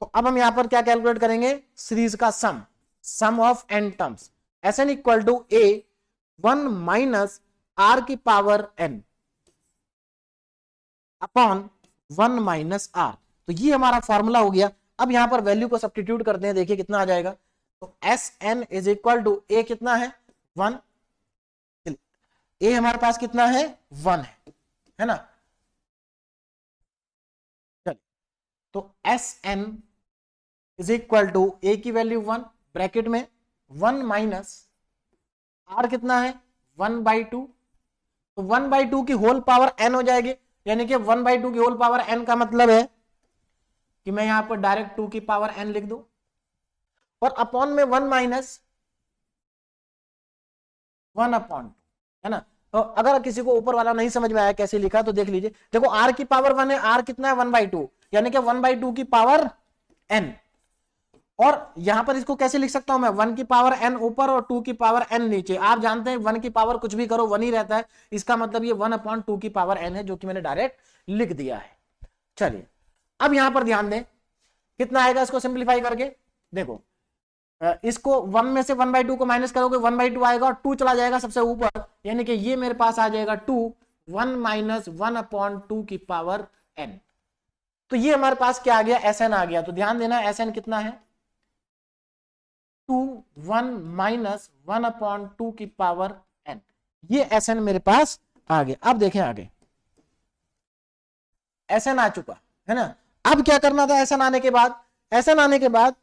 तो अब हम यहां पर क्या कैलकुलेट करेंगे, सीरीज का sum of n terms. Sn equal to a 1 minus r की power n upon 1 minus r। तो ये हमारा फॉर्मूला हो गया। अब यहां पर वैल्यू को सब्स्टिट्यूट करते हैं, देखिए कितना आ जाएगा। तो Sn is equal to a कितना है 1, a हमारे पास कितना है 1 है ना। चलिए, तो Sn is equal to a की वैल्यू 1, ब्रैकेट में 1 माइनस r कितना है 1/2, तो 1/2 की होल पावर n हो जाएगी, यानी कि 1/2 की होल पावर n का मतलब है कि मैं यहां पर डायरेक्ट 2 की पावर n लिख दूं, और अपॉन में 1 माइनस 1/2, है ना। तो अगर किसी को ऊपर वाला नहीं समझ में आया कैसे लिखा तो देख लीजिए, देखो r की पावर 1 है, r कितना है 1/2, यानी कि 1/2 की पावर n, और यहां पर इसको कैसे लिख सकता हूं मैं, 1 की पावर n ऊपर और 2 की पावर n नीचे। आप जानते हैं 1 की पावर कुछ भी करो 1 ही रहता है, इसका मतलब ये 1/2 की पावर n है, जो कि मैंने डायरेक्ट लिख दिया है। चलिए, अब यहां पर ध्यान दें कितना आएगा, इसको सिंप्लीफाई करके देखो, इसको 1 में से 1/2 को माइनस करोगे 1/2 आएगा, और 2 चला जाएगा सबसे ऊपर, यानी कि ये मेरे पास आ जाएगा 2 1 माइनस 1/2 की पावर n। तो ये हमारे पास क्या आ गया, Sn आ गया। तो ध्यान देना Sn कितना है 2 1 माइनस 1/2 की पावर n, ये Sn मेरे पास आ गया। अब देखें आगे, Sn आ चुका है ना। अब क्या करना था, Sn आने के बाद, Sn आने के बाद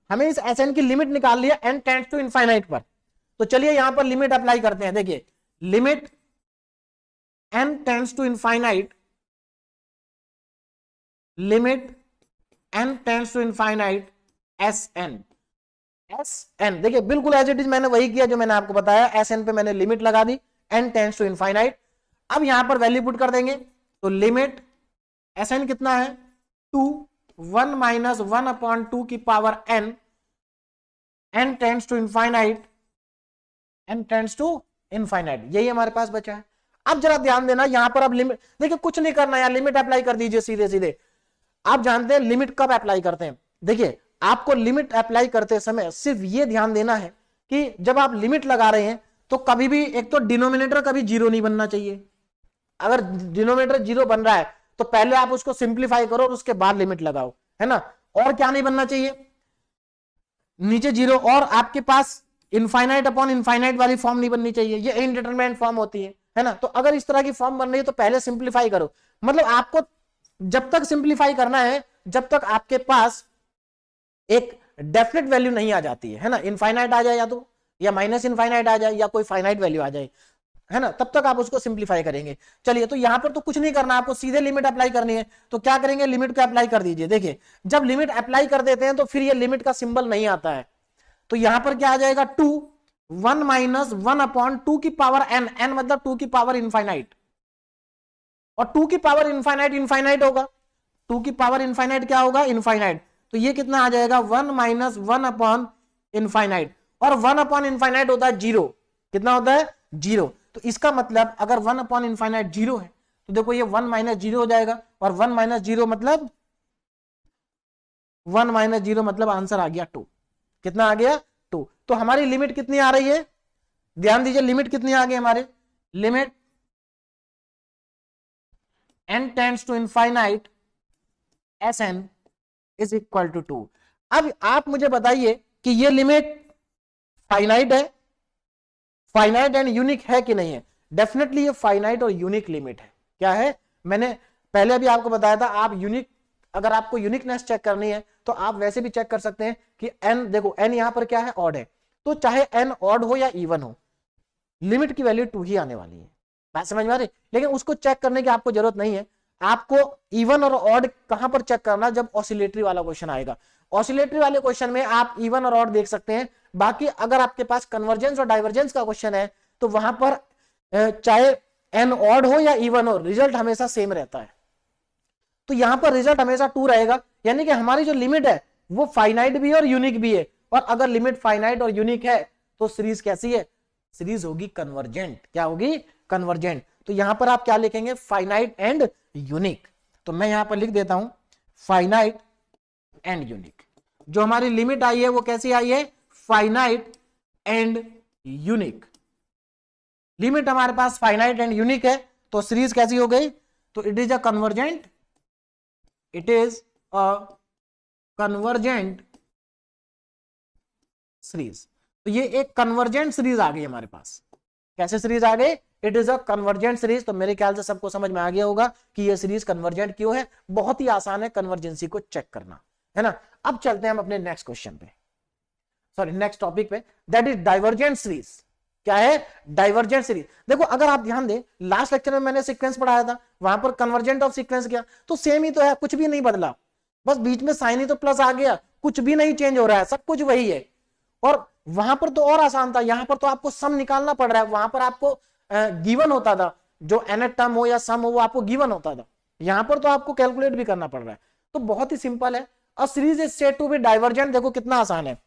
हमें इस Sn की लिमिट निकाल लिया n टेंड्स टू इनफाइनाइट पर। तो चलिए यहां पर लिमिट अप्लाई करते हैं, देखिए limit n tends to infinite, limit n tends to infinite Sn, देखिए बिल्कुल एज इट इज मैंने वही किया जो मैंने आपको बताया, Sn पे मैंने लिमिट लगा दी n टेंड्स टू इनफाइनाइट। अब यहां पर वैल्यू पुट कर देंगे, तो लिमिट Sn कितना है 2 1 माइनस 1/2 की power n, n tends to infinite, n tends to infinite, यही हमारे पास बचा है। अब जरा ध्यान देना, यहां पर अब लिमिट, देखिए कुछ नहीं करना यार, लिमिट अप्लाई कर दीजिए सीधे सीधे। आप जानते हैं लिमिट कब अप्लाई करते हैं, देखिए आपको लिमिट अप्लाई करते समय सिर्फ ये ध्यान देना है कि जब आप लिमिट लगा रहे हैं तो कभी भी एक तो डिनोमिनेटर कभी जीरो नहीं बनना चाहिए। अगर डिनोमिनेटर जीरो बन रहा है तो पहले आप उसको सिंप्लीफाई करो और उसके बाद लिमिट लगाओ, है ना। और क्या नहीं बनना चाहिए, नीचे जीरो, और आपके पास इनफाइनाइट अपॉन इनफाइनाइट वाली फॉर्म नहीं बननी चाहिए, ये इनडिटरमिनेट फॉर्म होती है ना। तो अगर इस तरह की फॉर्म बन रही है तो पहले सिंप्लीफाई करो, मतलब आपको जब तक सिंप्लीफाई करना है जब तक आपके पास एक डेफिनेट वैल्यू नहीं आ जाती है ना, इनफाइनाइट आ जाए या तो, या माइनस इनफाइनाइट आ जाए, या कोई फाइनाइट वैल्यू आ जाए, है ना, तब तक आप उसको सिंप्लीफाई करेंगे। चलिए, तो यहां पर तो कुछ नहीं करना, आपको सीधे लिमिट अप्लाई करनी है। तो क्या करेंगे, लिमिट को अप्लाई कर दीजिए। देखिए जब लिमिट अप्लाई कर देते हैं तो फिर ये लिमिट का सिंबल नहीं आता है, तो यहां पर क्या आ जाएगा 2 1 माइनस 1/2 की पावर n, n मतलब 2 की पावर इनफाइनाइट, और 2 की पावर इनफाइनाइट इनफाइनाइट होगा, 2 की पावर इनफाइनाइट क्या होगा, इनफाइनाइट। तो ये कितना आ जाएगा 1 माइनस 1/इनफाइनाइट, और 1 अपॉन इनफाइनाइट होता है 0। कितना होता है? 0। तो इसका मतलब अगर 1 अपॉन इनफाइनाइट 0 है तो देखो ये 1 माइनस 0 हो जाएगा, और 1 माइनस 0 मतलब 1 माइनस 0 मतलब आंसर आ गया 2। कितना आ गया? 2। तो हमारी लिमिट कितनी आ रही है? ध्यान दीजिए, लिमिट कितनी आ गई हमारे? Limit n tends to infinite Sn is equal to 2। अब आप मुझे बताइए कि ये लिमिट फाइनाइट है, फाइनाइट एंड यूनिक है कि नहीं है? डेफिनेटली ये फाइनाइट और यूनिक लिमिट है। क्या है? मैंने पहले अभी आपको बताया था, आप यूनिक, अगर आपको यूनिकनेस चेक करनी है तो आप वैसे भी चेक कर सकते हैं कि n, देखो n यहां पर क्या है? ऑड है, तो चाहे n ऑड हो या इवन हो, लिमिट की वैल्यू 2 ही आने वाली है। बात समझ में आ रही? लेकिन उसको चेक करने की आपको जरूरत नहीं है। आपको इवन और ऑड कहां पर चेक करना? जब ऑसिलेटरी वाला क्वेश्चन आएगा। ऑसिलेटरी वाले क्वेश्चन में आप इवन और ऑड देख सकते हैं। बाकी अगर आपके पास कन्वर्जेंस और डाइवर्जेंस का क्वेश्चन है तो वहां पर चाहे एन ऑड हो या इवन हो, रिजल्ट हमेशा सेम रहता है। तो यहां पर रिजल्ट हमेशा 2 रहेगा, यानी कि हमारी जो लिमिट है वो फाइनाइट भी है और यूनिक भी है। और अगर लिमिट फाइनाइट और यूनिक है तो सीरीज कैसी है? सीरीज होगी कन्वर्जेंट। क्या होगी? कन्वर्जेंट। तो यहां पर आप क्या लिखेंगे? Finite and unique. तो मैं यहां पर लिख देता हूं फाइनाइट एंड यूनिक। जो हमारी लिमिट आई है वो कैसी आई है? Finite and unique. लिमिट हमारे पास फाइनाइट एंड यूनिक है, तो सीरीज कैसी हो गई? तो it is a convergent, it is a convergent series. तो ये एक कन्वर्जेंट सीरीज आ गई हमारे पास। कैसे सीरीज आ गई? It is a convergent series. तो मेरे ख्याल से सबको समझ में आ गया होगा कि ये सीरीज कन्वर्जेंट क्यों है। बहुत ही आसान है कन्वर्जेंसी को चेक करना, है ना। अब चलते हैं हम अपने नेक्स्ट क्वेश्चन पे, सॉरी नेक्स्ट टॉपिक पे, दैट इज डाइवर्जेंट सीरीज। क्या है? Divergent series. देखो अगर आप ध्यान दें, लास्ट लेक्चर में मैंने सीक्वेंस पढ़ाया था, वहां पर कन्वर्जेंट ऑफ सीक्वेंस किया, तो सेम ही तो है, कुछ भी नहीं बदला, बस बीच में साइन ही तो प्लस आ गया, कुछ भी नहीं चेंज हो रहा है, सब कुछ वही है। और वहां पर तो और आसान था, यहां पर तो आपको सम निकालना पड़ रहा है। वहां पर आपको गिवन होता था, जो nth टर्म हो या सम हो वो आपको गिवन होता था। यहां पर तो आपको कैलकुलेट भी करना पड़ रहा है। तो बहुत ही सिंपल है। और series is said to be divergent. देखो कितना आसान है।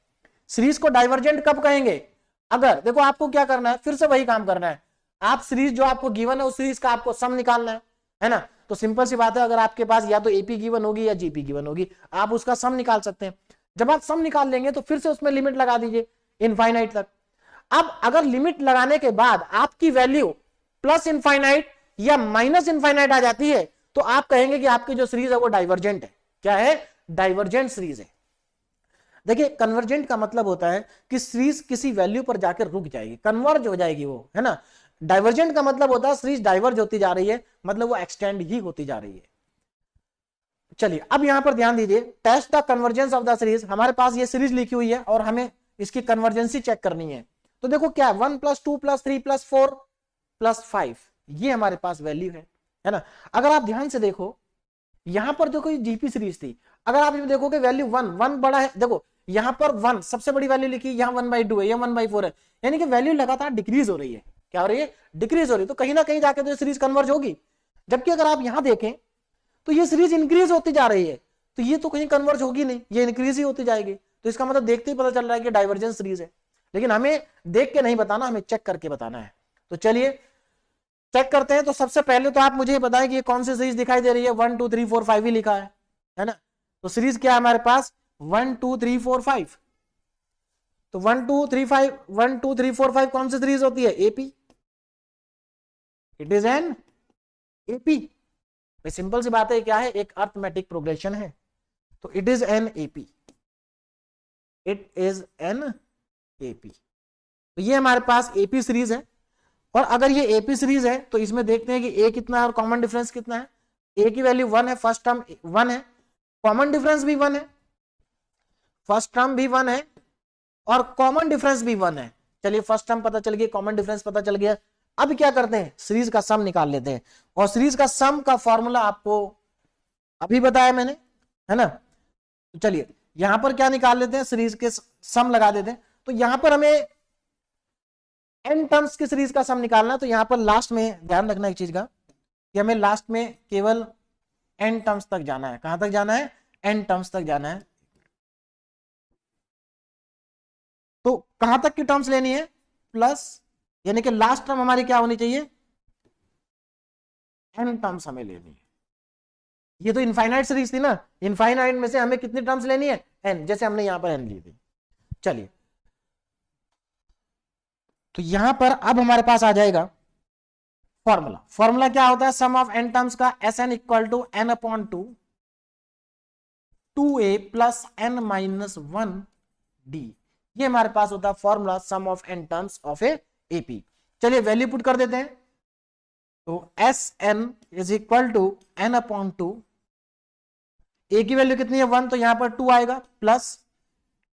सीरीज को डाइवर्जेंट कब कहेंगे? अगर देखो आपको क्या करना है, फिर से वही काम करना है। आप सीरीज जो आपको गिवन है उस सीरीज का आपको सम निकालना है ना। तो सिंपल सी बात है, अगर आपके पास या तो एपी गिवन होगी या जीपी गिवन होगी, आप उसका सम निकाल सकते हैं। जब आप सम निकाल लेंगे तो फिर से उसमें लिमिट लगा दीजिए इनफाइनाइट तक। अब अगर लिमिट लगाने के बाद आपकी वैल्यू प्लस इनफाइनाइट या माइनस इनफाइनाइट आ जाती है तो आप कहेंगे कि आपकी जो सीरीज है वो डाइवर्जेंट है। क्या है? डाइवर्जेंट सीरीज है। देखिए कन्वर्जेंट का मतलब होता है कि सीरीज किसी वैल्यू पर जाकर रुक जाएगी, कन्वर्ज हो जाएगी वो, है ना। डाइवर्जेंट का मतलब होता है सीरीज डाइवर्ज होती जा रही है, मतलब वो एक्सटेंड ही होती जा रही है। चलिए अब यहां पर ध्यान दीजिए, test the convergence of the series. हमारे पास ये सीरीज लिखी हुई है और हमें इसकी कन्वर्जेंसी चेक करनी है। तो देखो क्या है, 1 + 2 + 3 + 4 + 5, ये हमारे पास वैल्यू है ना। अगर आप ध्यान से देखो, यहां पर देखो ये जीपी सीरीज थी, अगर आप देखोगे वैल्यू 1 बड़ा है, देखो यहां पर 1 सबसे बड़ी वैल्यू लिखी, यहां 1/2 है, यहां 1/4 है, यानी कि वैल्यू लगातार डिक्रीज हो रही है। क्या हो रही है? डिक्रीज हो रही है। तो कहीं ना कहीं जाके तो सीरीज कन्वर्ज होगी। जबकि अगर आप यहां देखें तो ये सीरीज इंक्रीज होती जा रही है, तो ये तो कहीं कन्वर्ज होगी नहीं, ये इंक्रीज ही होती जाएगी। तो इसका मतलब देखते ही पता चल रहा है कि डाइवर्जेंस सीरीज है। लेकिन हमें देख के नहीं बताना, हमें चेक करके बताना है। तो चलिए चेक करते हैं। तो सबसे पहले तो आप मुझे बताएं कि ये कौन सी सीरीज दिखाई दे रही है? 1 2 3 4 5 ही लिखा है ना। तो सीरीज क्या है हमारे पास? 1 2 3 4 5। तो 1 2 3 5, 1 2 3 4 5 कौन सी सीरीज होती है? AP. It is an AP. Simple सी बात है, क्या है? एक अर्थमेटिक प्रोग्रेशन है। तो it is an AP, it is an AP. तो ये हमारे पास एपी सीरीज है। और अगर ये एपी सीरीज है तो इसमें देखते हैं कि ए कितना है और कॉमन डिफरेंस कितना है। ए की वैल्यू 1 है, फर्स्ट टर्म 1 है, कॉमन डिफरेंस भी 1 है, फर्स्ट टर्म भी 1 है और कॉमन डिफरेंस भी 1 है। चलिए फर्स्ट टर्म पता चल गया, कॉमन डिफरेंस पता चल गया। अब क्या करते हैं? सीरीज का सम निकाल लेते हैं। और सीरीज का सम का फॉर्मूला आपको अभी बताया मैंने, है ना। तो चलिए यहां पर क्या निकाल लेते हैं? सीरीज के सम लगा देते हैं। तो यहां पर हमें एन टर्म्स की सीरीज का सम निकालना है। तो यहां पर लास्ट में ध्यान रखना एक चीज का, कि हमें लास्ट में केवल एन टर्म्स तक जाना है। कहां तक जाना है? एन टर्म्स तक जाना है। तो कहां तक की टर्म्स लेनी है, प्लस, यानी कि लास्ट टर्म हमारी क्या होनी चाहिए, n टर्म्स हमें लेनी है। ये तो इनफाइनाइट सीरीज थी ना, इनफाइनाइट में से हमें कितनी टर्म्स लेनी है, n, जैसे हमने यहां पर n ली थी। चलिए, तो यहां पर अब हमारे पास आ जाएगा फॉर्मूला। फॉर्मूला क्या होता है, सम ऑफ n टर्म्स का Sn equal to n upon 2a plus n minus 1d, ये हमारे पास होता है formula sum of n terms of a AP. चलिए वैल्यू पुट कर देते हैं, तो Sn is equal to n upon 2, a की वैल्यू कितनी है 1, तो यहां पर 2 आएगा, plus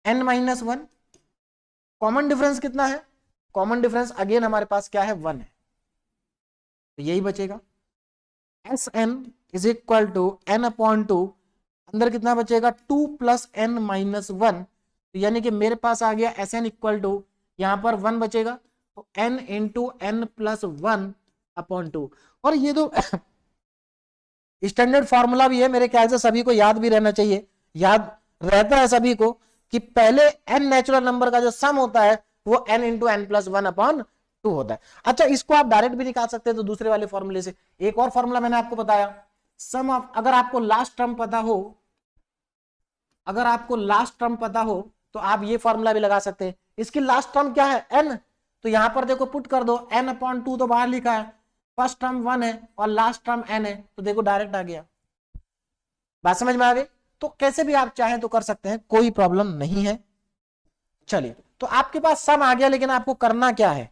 n minus 1, common difference कितना है, कॉमन डिफरेंस अगेन हमारे पास क्या है 1 है, तो यही बचेगा। Sn is equal to n upon 2, अंदर कितना बचेगा 2 प्लस n माइनस 1, तो यानी कि मेरे पास आ गया Sn इक्वल टू, यहां पर 1 बचेगा, तो n into n plus 1 upon 2। और ये तो स्टैंडर्ड फॉर्मूला भी है, मेरे ख्याल से सभी को याद भी रहना चाहिए, याद रहता है सभी को कि पहले n नेचुरल नंबर का जो सम होता है वो n into n plus 1 upon 2 होता है। अच्छा, इसको आप डायरेक्ट भी निकाल सकते हैं, तो दूसरे वाले फॉर्मूले से। एक और फॉर्मूला मैंने आपको बताया, सम ऑफ, अगर आपको लास्ट टर्म पता हो, अगर आपको लास्ट टर्म पता हो तो आप ये फॉर्मूला भी लगा सकते हैं। इसकी लास्ट टर्म क्या है n, तो यहां पर देखो पुट कर दो, n अपॉन 2 तो बाहर लिखा है, फर्स्ट टर्म 1 है और लास्ट टर्म n है, तो देखो डायरेक्ट आ गया। बात समझ में आ गई? तो कैसे भी आप चाहें तो कर सकते हैं, कोई प्रॉब्लम नहीं है। चलिए, तो आपके पास सम आ गया, लेकिन आपको करना क्या है,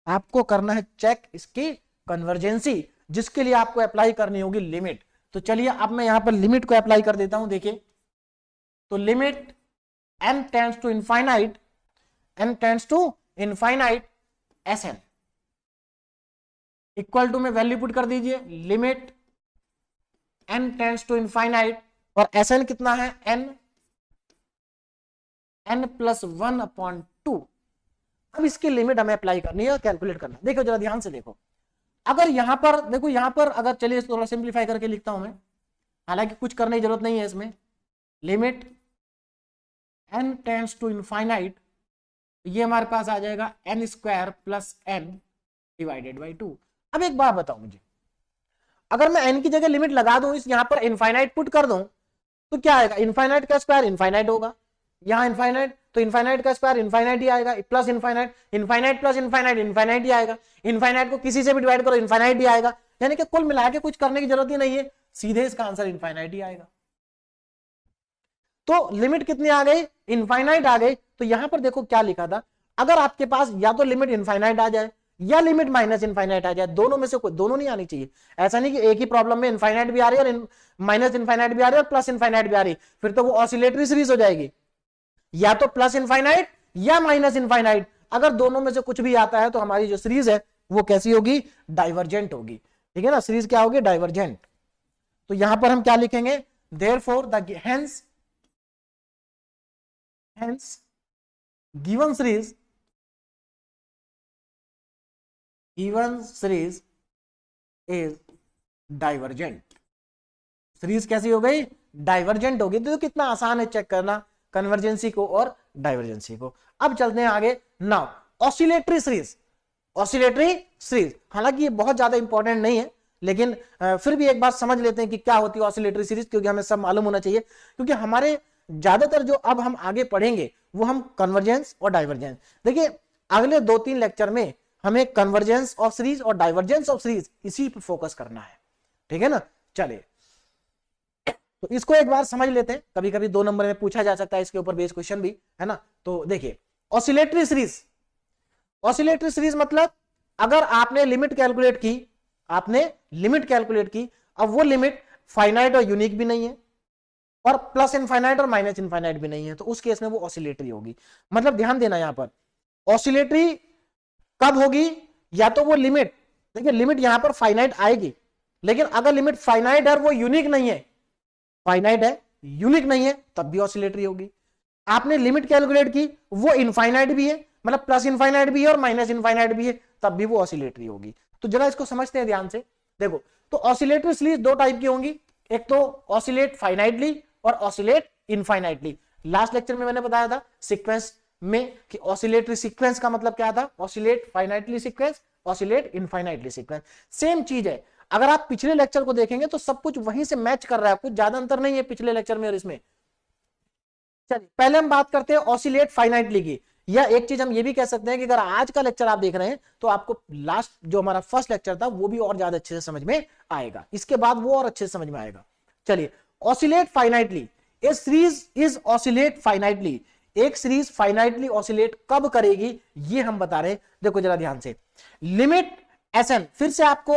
आपको करना है चेक इसकी कन्वर्जेंसी, जिसके लिए आपको अप्लाई करनी होगी लिमिट। तो चलिए अब मैं यहां पर लिमिट को अप्लाई कर देता हूं। देखिए, तो limit n tends to infinite, n tends to infinite Sn equal to में वैल्यू पुट कर दीजिए, limit n tends to infinite, और Sn कितना है n प्लस 1 अपॉन 2। अब इसकी लिमिट हमें अप्लाई करनी है और कैलकुलेट करना है। देखो जरा ध्यान से देखो, अगर यहां पर देखो, यहां पर अगर, चलिए इसको थोड़ा सिंप्लीफाई करके लिखता हूं मैं, हालांकि कुछ करने की जरूरत नहीं है इसमें। Limit n tends to infinite, ये हमारे पास आ जाएगा n square plus n divided by 2। अब एक बात बताओ मुझे, अगर मैं n की जगह लिमिट लगा दूं, इस यहां पर इनफाइनाइट पुट कर दूं, तो क्या आएगा, इनफाइनाइट का स्क्वायर इनफाइनाइट होगा, यहां इनफाइनाइट, तो इनफाइनाइट का स्क्वायर इनफाइनाइट ही आएगा, plus infinite, infinite plus infinite infinite ही आएगा, इनफाइनाइट को किसी से भी डिवाइड करो इनफाइनाइट ही आएगा, यानी कि कुल मिला के कुछ करने की जरूरत ही नहीं है, सीधे इसका आंसर इनफाइनाइट ही आएगा। तो लिमिट कितनी आ गई, इनफाइनाइट आ गई। तो यहां पर देखो क्या लिखा था, अगर आपके पास या तो लिमिट इनफाइनाइट आ जाए या लिमिट माइनस इनफाइनाइट आ जाए, दोनों में से कोई, दोनों नहीं आनी चाहिए। ऐसा नहीं कि एक ही प्रॉब्लम में इनफाइनाइट भी आ रही है और माइनस इनफाइनाइट भी आ रही है और प्लस इनफाइनाइट भी आ रही है, फिर तो वो ऑसिलेटरी सीरीज हो जाएगी, या तो प्लस इनफाइनाइट या माइनस इनफाइनाइट। अगर दोनों में से कुछ भी आता है तो हमारी जो सीरीज है वो कैसी होगी, डाइवर्जेंट होगी। ठीक है ना, सीरीज क्या होगी, डाइवर्जेंट। तो यहां पर हम क्या लिखेंगे, therefore the hence given series is divergent। Series कैसी हो गई, डाइवर्जेंट होगी। तो कितना आसान है चेक करना कन्वर्जेंसी को और डाइवर्जेंसी को। अब चलते हैं आगे। Now oscillatory series, oscillatory series हालांकि ये बहुत ज्यादा इंपॉर्टेंट नहीं है, लेकिन फिर भी एक बार समझ लेते हैं कि क्या होती है ऑसिलेटरी सीरीज, क्योंकि हमें सब मालूम होना चाहिए, क्योंकि हमारे ज्यादातर जो अब हम आगे पढ़ेंगे वो हम कन्वर्जेंस और डाइवर्जेंस। देखिए अगले 2-3 लेक्चर में हमें कन्वर्जेंस ऑफ सीरीज और डाइवर्जेंस ऑफ सीरीज इसी पर फोकस करना है। ठीक है ना, चलिए तो इसको एक बार समझ लेते हैं, कभी कभी 2 नंबर में पूछा जा सकता है इसके ऊपर बेस्ड क्वेश्चन भी, है ना। तो देखिए ऑसिलेटरी सीरीज, ऑसिलेटरी सीरीज मतलब अगर आपने लिमिट कैलकुलेट की, आपने लिमिट कैलकुलेट की, अब वो लिमिट फाइनाइट और यूनिक भी नहीं है और प्लस इनफाइनाइट और माइनस इनफाइनाइट भी नहीं है, तो उस केस में वो ऑसिलेटरी होगी। मतलब ध्यान देना यहां पर, ऑसिलेटरी कब होगी, या तो वो लिमिट, देखिए लिमिट यहां पर फाइनाइट आएगी, लेकिन अगर लिमिट फाइनाइट है और वो यूनिक नहीं है, फाइनाइट है यूनिक नहीं है, तब भी ऑसिलेटरी होगी। आपने लिमिट कैलकुलेट की, वो इनफाइनाइट भी है, मतलब प्लस इनफाइनाइट भी है और माइनस इनफाइनाइट भी है, तब भी वो ऑसिलेटरी होगी। तो जरा इसको समझते हैं ध्यान से। देखो तो ऑसिलेटरी सीरीज 2 टाइप की होंगी, एक तो ऑसिलेट फाइनाइटली और ऑसिलेट इनफाइनाइटली। लास्ट लेक्चर में मैंने बताया था सीक्वेंस में कि ऑसिलेटरी सीक्वेंस का मतलब क्या था, oscillate finitely sequence, oscillate infinitely sequence. Same चीज है, अगर आप पिछले लेक्चर को देखेंगे तो सब कुछ वहीं से मैच कर रहा है, कुछ ज्यादा अंतर नहीं है पिछले लेक्चर में और इसमें। चलिए पहले हम बात करते हैं ऑसिलेट फाइनाइटली की। या एक चीज हम ये भी कह सकते हैं कि अगर आज का लेक्चर आप देख रहे हैं तो आपको लास्ट जो हमारा फर्स्ट लेक्चर था वो भी और ज्यादा अच्छे से समझ में आएगा, इसके बाद वो और अच्छे से समझ में आएगा। चलिए oscillate finitely, A series is oscillate finitely, एक सीरीज फाइनाइटली ऑसिलेट कब करेगी ये हम बता रहे हैं। देखो जरा ध्यान से, लिमिट Sn, फिर से आपको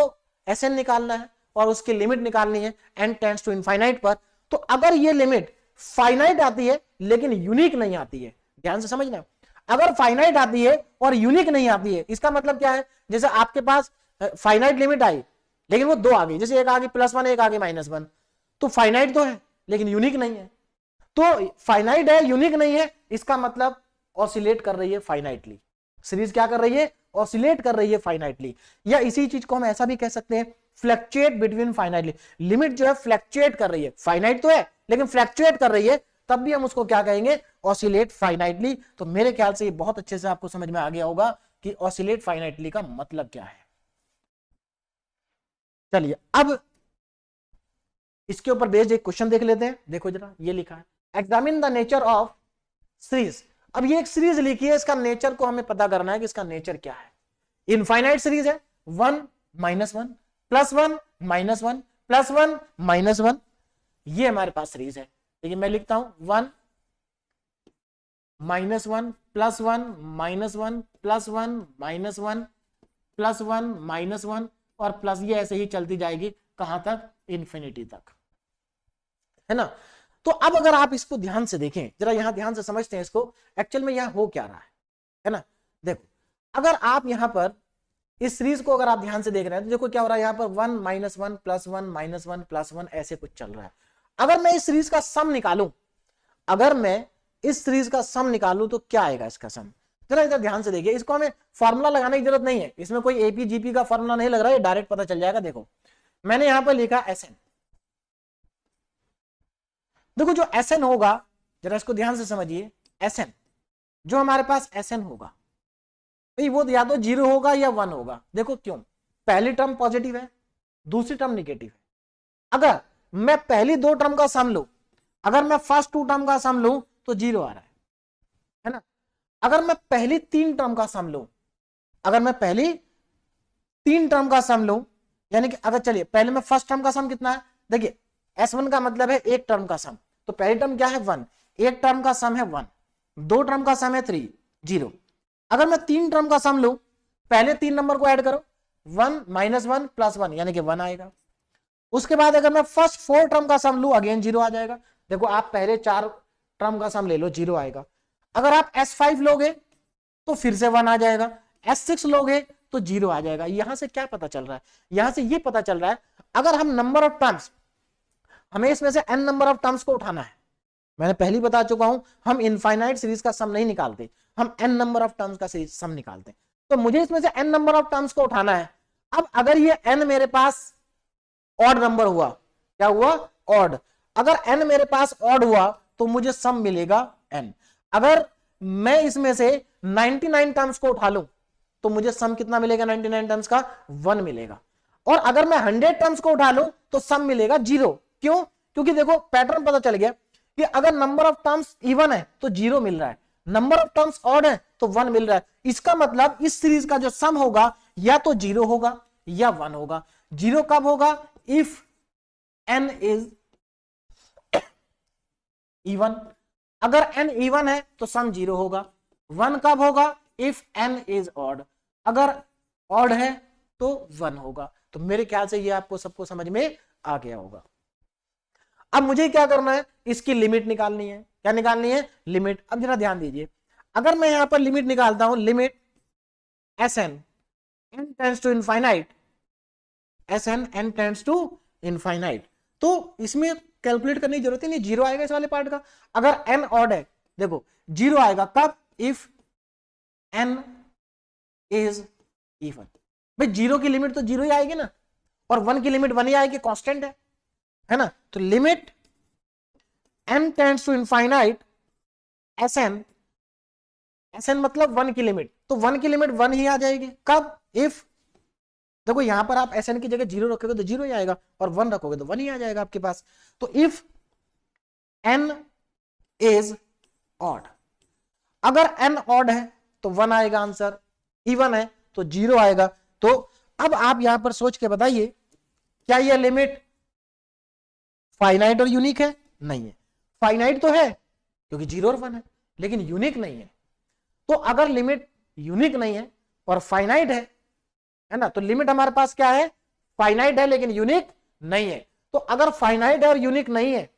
Sn निकालना है और उसकी लिमिट निकालनी है n टेंड्स टू इनफाइनाइट पर। तो अगर ये लिमिट फाइनाइट आती है लेकिन यूनिक नहीं आती है, ध्यान से समझना, अगर फाइनाइट आती है और यूनिक नहीं आती है इसका मतलब क्या है, जैसे आपके पास फाइनाइट लिमिट आई लेकिन वो दो आ गई, जैसे एक आ गई +1 एक आ गई -1, तो फाइनाइट तो है लेकिन यूनिक नहीं है। तो फाइनाइट है यूनिक नहीं है, इसका मतलब ऑसिलेट कर रही है फाइनाइटली, सीरीज क्या कर रही है, ऑसिलेट कर रही है फाइनाइटली। या इसी चीज को हम ऐसा भी कह सकते हैं, फ्लक्चुएट बिटवीन फाइनाइटली, लिमिट जो है फ्लक्चुएट कर रही है, फाइनाइट तो है लेकिन फ्लक्चुएट कर रही है, तब भी हम उसको क्या कहेंगे, ऑसिलेट फाइनाइटली। तो मेरे ख्याल से ये बहुत अच्छे से आपको समझ में आ गया होगा कि ऑसिलेट फाइनाइटली का मतलब क्या है। चलिए अब इसके ऊपर बेस्ड एक क्वेश्चन देख लेते हैं। देखो जरा, ये लिखा है examine the nature of series. अब ये एक सीरीज लिखी है, इसका नेचर को हमें पता करना है कि इसका नेचर क्या है। इनफाइनाइट सीरीज है, 1 -1 +1 -1 +1 -1, ये हमारे पास सीरीज है। देखिए मैं लिखता हूं 1 -1 +1 -1 +1 -1 +1 -1 और प्लस, ये ऐसे ही चलती जाएगी कहां तक, इन्फिनिटी तक, है ना। तो अब अगर आप इसको ध्यान से देखें, जरा यहां ध्यान से समझते हैं इसको, एक्चुअल में यहां हो क्या रहा है ना। देखो अगर आप यहां पर इस सीरीज को अगर आप ध्यान से देख रहे हैं तो देखो क्या हो रहा है, यहां पर 1 -1 +1 -1 +1 ऐसे कुछ चल रहा है। अगर मैं इस सीरीज का सम निकालूं, अगर मैं इस सीरीज का सम निकालूं तो क्या आएगा इसका सम, जरा इधर ध्यान से देखिए। इसको हमें फॉर्मूला लगाने की जरूरत नहीं है, इसमें कोई एपी जीपी का फॉर्मूला नहीं लग रहा है, डायरेक्ट पता चल जाएगा। देखो मैंने यहां पर लिखा Sn, देखो जो Sn होगा, जरा इसको ध्यान से समझिए, Sn जो हमारे पास Sn होगा भाई वो या तो 0 होगा या 1 होगा। देखो क्यों, पहली टर्म पॉजिटिव है, दूसरी टर्म निगेटिव है। अगर मैं पहली दो टर्म का सम लूं, अगर मैं फर्स्ट 2 टर्म का सम लूं तो 0 आ रहा है ना। अगर मैं पहली 3 टर्म का सम लूं, अगर मैं पहली 3 टर्म का सम लूं, यानी कि अगर चलिए पहले मैं फर्स्ट टर्म का सम कितना है, देखिए S1 का मतलब है एक टर्म का सम, तो पहली टर्म क्या है 1, एक टर्म का सम है 1, दो टर्म का सम है 3 0। अगर मैं 3 टर्म का सम लूं, पहले 3 नंबर को ऐड करो, 1 -1 +1 यानी कि 1 आएगा। उसके बाद अगर मैं फर्स्ट 4 टर्म का सम लूं, अगेन 0 आ जाएगा। देखो आप पहले 4 टर्म का सम ले लो, 0 आएगा। अगर आप S5 लोगे तो फिर से 1 आ जाएगा, S6 लोगे तो 0 आ जाएगा। यहां से क्या पता चल रहा है, यहां से ये पता चल रहा है अगर हम नंबर ऑफ टर्म्स, हमें इसमें से n नंबर ऑफ टर्म्स को उठाना है, मैंने पहले बता चुका हूं हम इनफाइनाइट सीरीज का सम नहीं निकालते, हम n नंबर ऑफ टर्म्स का सम निकालते हैं। तो मुझे इसमें से n नंबर ऑफ टर्म्स को उठाना है। अब अगर ये n मेरे पास ऑड नंबर हुआ, क्या हुआ, ऑड, अगर n मेरे पास ऑड हुआ तो मुझे सम मिलेगा n। अगर मैं इसमें से 99 टर्म्स को उठा लूं तो मुझे सम कितना मिलेगा, 99 टर्म्स का 1 मिलेगा। और अगर मैं 100 टर्म्स को उठा लूं तो सम मिलेगा 0। क्यों, क्योंकि देखो पैटर्न पता चल गया कि अगर नंबर ऑफ टर्म्स इवन है तो 0 मिल रहा है, नंबर ऑफ टर्म्स ऑड है तो 1 मिल रहा है। इसका मतलब इस सीरीज का जो सम होगा या तो 0 होगा या 1 होगा। 0 कब होगा, इफ n इज इवन, अगर n इवन है तो सम 0 होगा। 1 कब होगा, इफ n इज ऑड, अगर ऑड है तो 1 होगा। तो मेरे ख्याल से ये आपको सबको समझ में आ गया होगा। अब मुझे क्या करना है, इसकी लिमिट निकालनी है। क्या निकालनी है, लिमिट। अब जरा ध्यान दीजिए, अगर मैं यहां पर लिमिट निकालता हूं, limit Sn n tends to infinite, Sn n tends to infinite, तो इसमें कैलकुलेट करने की जरूरत ही नहीं, 0 आएगा इस वाले पार्ट का। अगर n ऑड है, देखो 0 आएगा कब, इफ n इज इवन। भाई 0 की लिमिट तो 0 ही आएगी ना, और 1 की लिमिट 1 ही आएगी, कांस्टेंट है ना। तो limit n tends to infinite Sn Sn मतलब 1 की लिमिट, तो 1 की लिमिट 1 ही आ जाएगी। कब? इफ, देखो यहां पर आप Sn की जगह 0 रखोगे तो 0 ही आएगा, और 1 रखोगे तो 1 ही आ जाएगा आपके पास। तो इफ n इज ऑड, अगर n ऑड है तो 1 आएगा आंसर, इवन है तो 0 आएगा। तो अब आप यहां पर सोच के बताइए, क्या यह लिमिट फाइनाइट और यूनिक है? नहीं है। फाइनाइट तो है क्योंकि 0 और 1 है, लेकिन यूनिक नहीं है। तो अगर लिमिट यूनिक नहीं है और फाइनाइट है ना, तो लिमिट हमारे पास क्या है? फाइनाइट है लेकिन यूनिक नहीं है। तो अगर फाइनाइट है और यूनिक नहीं है,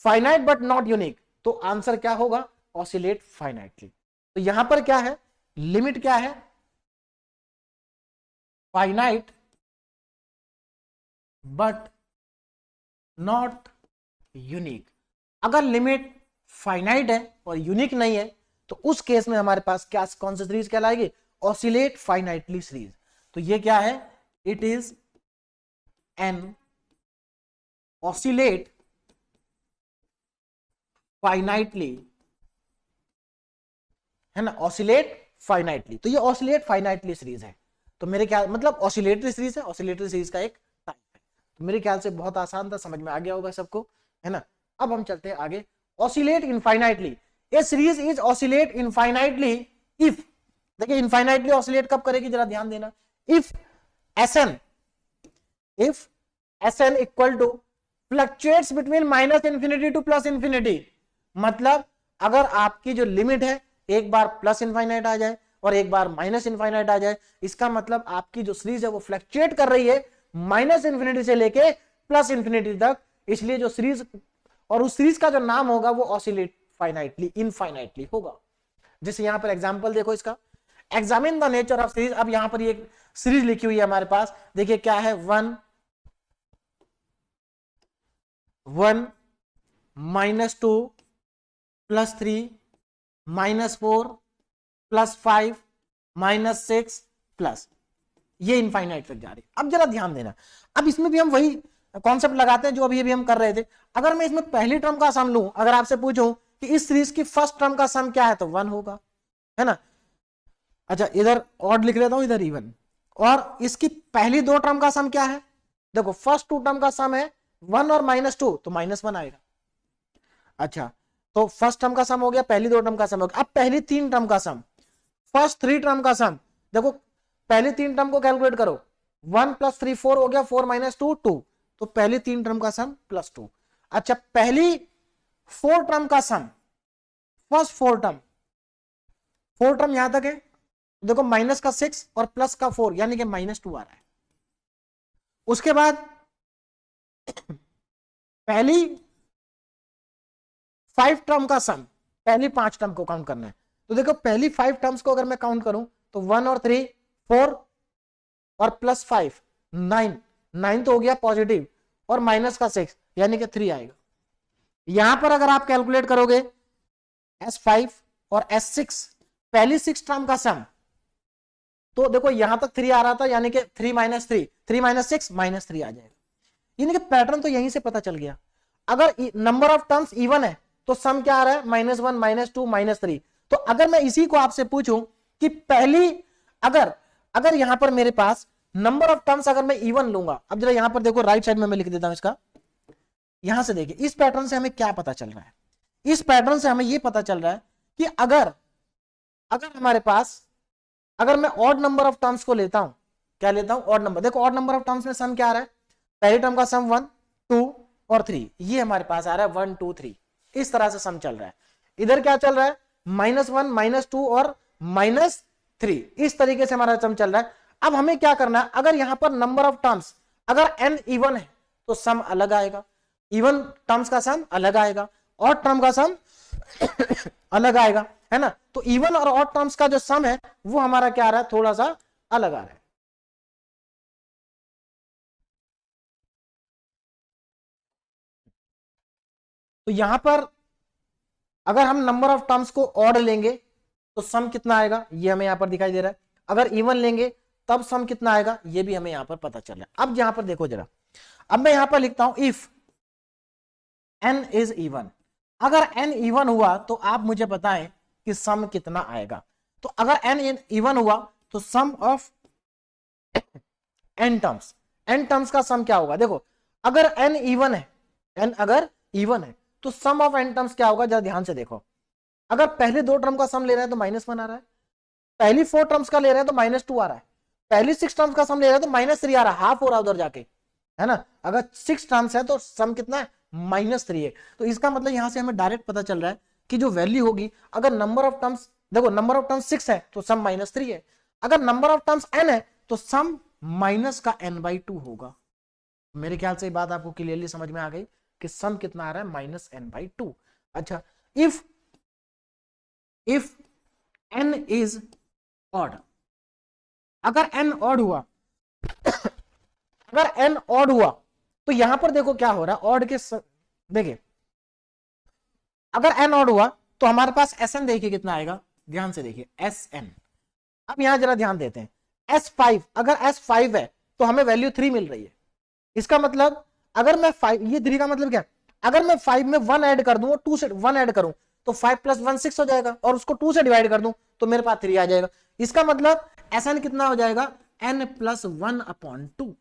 फाइनाइट बट नॉट यूनिक, तो आंसर क्या होगा? Oscillate finitely. तो यहां पर क्या है? लिमिट क्या है? Finite but not unique. अगर लिमिट फाइनाइट है और यूनिक नहीं है, तो उस केस में हमारे पास क्या, कौन सी सीरीज कहलाएगी? Oscillate finitely series. तो ये क्या है? It is an oscillate finitely, है ना, ऑसिलेट फाइनाइटली। तो ये ऑसिलेट फाइनाइटली सीरीज है। तो मेरे ख्याल मतलब ऑसिलेटरी सीरीज है, ऑसिलेटरी सीरीज का एक टाइप है। तो मेरे ख्याल से बहुत आसान था, समझ में आ गया होगा सबको, है ना। अब हम चलते हैं आगे। Oscillate infinitely, a series is oscillate infinitely if, देखिए इनफाइनाइटली ऑसिलेट कब करेगी, जरा ध्यान देना। If Sn equal to fluctuates between minus infinity to plus infinity. मतलब अगर आपकी जो लिमिट है एक बार प्लस इनफाइनाइट आ जाए और एक बार माइनस इनफाइनाइट आ जाए, इसका मतलब आपकी जो सीरीज है वो फ्लक्चुएट कर रही है माइनस इंफिनिटी से लेके प्लस इंफिनिटी तक। इसलिए जो सीरीज, और उस सीरीज का जो नाम होगा वो ऑसिलेट फाइनाइटली इनफाइनाइटली होगा। जैसे यहां पर एग्जांपल देखो इसका, examine the nature of series. अब यहां पर ये सीरीज लिखी हुई है हमारे पास, देखिए क्या है, 1 1 -2 +3 -4 +5 -6 प्लस, ये इनफाइनाइट तक जा रही है। अब जरा ध्यान देना, अब इसमें भी हम वही कॉन्सेप्ट लगाते हैं जो अभी हम कर रहे थे। अगर मैं इसमें पहली टर्म का सम लूं, अगर आपसे पूछूं कि इस सीरीज की फर्स्ट टर्म का सम क्या है, तो 1 होगा, है ना। अच्छा इधर ऑड लिख लेता हूं, इधर इवन। और इसकी पहली दो टर्म का सम क्या है? देखो फर्स्ट टू टर्म का सम है 1 और -2, तो -1 आएगा। अच्छा तो फर्स्ट टर्म का सम हो गया, पहली दो टर्म का सम हो गया। अब पहली तीन टर्म का सम, फर्स्ट थ्री टर्म का सम, देखो पहली तीन टर्म को कैलकुलेट करो, 1 + 3 4 हो गया, 4 - 2 2, तो पहली तीन टर्म का सम +2। अच्छा पहली फोर टर्म का सम, फर्स्ट फोर टर्म यहां तक है, देखो माइनस का 6 और प्लस का 4 यानी कि -2 आ रहा है। उसके बाद पहली 5 टर्म का सम, पहली 5 टर्म को काउंट करना है। तो देखो पहली 5 टर्म्स को अगर मैं काउंट करूं तो 1 और 3 4 और +5 9 तो हो गया पॉजिटिव, और माइनस का 6 यानी कि 3 आएगा। यहां पर अगर आप कैलकुलेट करोगे S5 और S6 पहली 6 टर्म का सम, तो देखो यहां तक 3 आ रहा था यानी कि 3 - 3 3 - 6 -3 आ जाएगा। यानी कि पैटर्न तो यहीं से पता चल गया। अगर नंबर ऑफ टर्म्स इवन है तो सम क्या आ रहा है, -1 -2 -3। तो अगर मैं इसी को आपसे पूछूं कि पहली, अगर यहां पर मेरे पास नंबर ऑफ टर्म्स अगर मैं इवन लूंगा, अब जरा यहां पर देखो राइट साइड में मैं लिख देता हूं इसका, यहां से देखिए इस पैटर्न से हमें क्या पता चल रहा है। इस पैटर्न से हमें यह पता चल रहा है कि अगर हमारे पास, अगर मैं ऑड नंबर ऑफ टर्म्स को लेता हूं, क्या लेता हूं, ऑड नंबर। देखो ऑड नंबर ऑफ टर्म्स में सम क्या आ रहा है, पहली टर्म का सम 1 2 और 3, ये हमारे पास आ रहा है 1 2 3, इस तरह से सम चल रहा है। इधर क्या चल रहा है, -1 -2 और -3, इस तरीके से हमारा सम चल रहा है। अब हमें क्या करना है, अगर यहां पर नंबर ऑफ टर्म्स अगर n इवन है तो सम अलग आएगा, इवन टर्म्स का सम अलग आएगा, ऑड टर्म का सम अलग आएगा, है ना। तो इवन और ऑड टर्म्स का जो सम है वो हमारा क्या आ रहा है, थोड़ा सा अलग आ रहा है। तो यहां पर अगर हम नंबर ऑफ टर्म्स को ऑड लेंगे तो सम कितना आएगा, ये हमें यहां पर दिखाई दे रहा है। अगर इवन लेंगे तब सम कितना आएगा, ये भी हमें यहां पर पता चल रहा है। अब यहां पर देखो जरा, अब मैं यहां पर लिखता हूं इफ n इज इवन। अगर n इवन हुआ तो आप मुझे बताएं कि सम कितना आएगा। तो अगर n इवन हुआ तो सम ऑफ n टर्म्स का सम क्या होगा? देखो अगर n इवन है, n अगर इवन है तो सम ऑफ n टर्म्स क्या होगा? जरा ध्यान से देखो, अगर पहले 2 टर्म का सम ले रहे हैं तो -1 आ रहा है, पहली 4 टर्म्स का ले रहे हैं तो -2 आ रहा है, पहली 6 टर्म्स का सम ले रहे हैं तो -3 आ रहा है, हाफ हो रहा है उधर जाके, है ना। अगर 6 टर्म्स है तो सम कितना है? -3 है। तो इसका मतलब यहां से हमें डायरेक्ट पता चल रहा है कि जो वैल्यू होगी, अगर नंबर ऑफ टर्म्स, देखो नंबर ऑफ टर्म्स 6 है तो सम -3 है, अगर नंबर ऑफ टर्म्स n है तो सम माइनस का n/2 होगा। मेरे ख्याल से ये बात आपको क्लियरली समझ में आ गई कि सम कितना आ रहा है? -n/2। अच्छा, इफ n इज ऑड, अगर n ऑड हुआ अगर n ऑड हुआ तो यहां पर देखो क्या हो रहा है, ऑड के देखिए अगर n ऑड हुआ तो हमारे पास Sn देखिए कितना आएगा, ध्यान से देखिए Sn। अब यहां जरा ध्यान देते हैं, S5, अगर S5 है तो हमें वैल्यू 3 मिल रही है, इसका मतलब अगर मैं 5, ये 3 का मतलब क्या, अगर मैं 5 में 1 ऐड कर दूं और 2 से 1 ऐड करूं तो 5 + 1 6 हो जाएगा, और उसको 2 से डिवाइड कर दूं तो मेरे पास 3 आ जाएगा। इसका मतलब Sn कितना हो जाएगा? n + 1/2।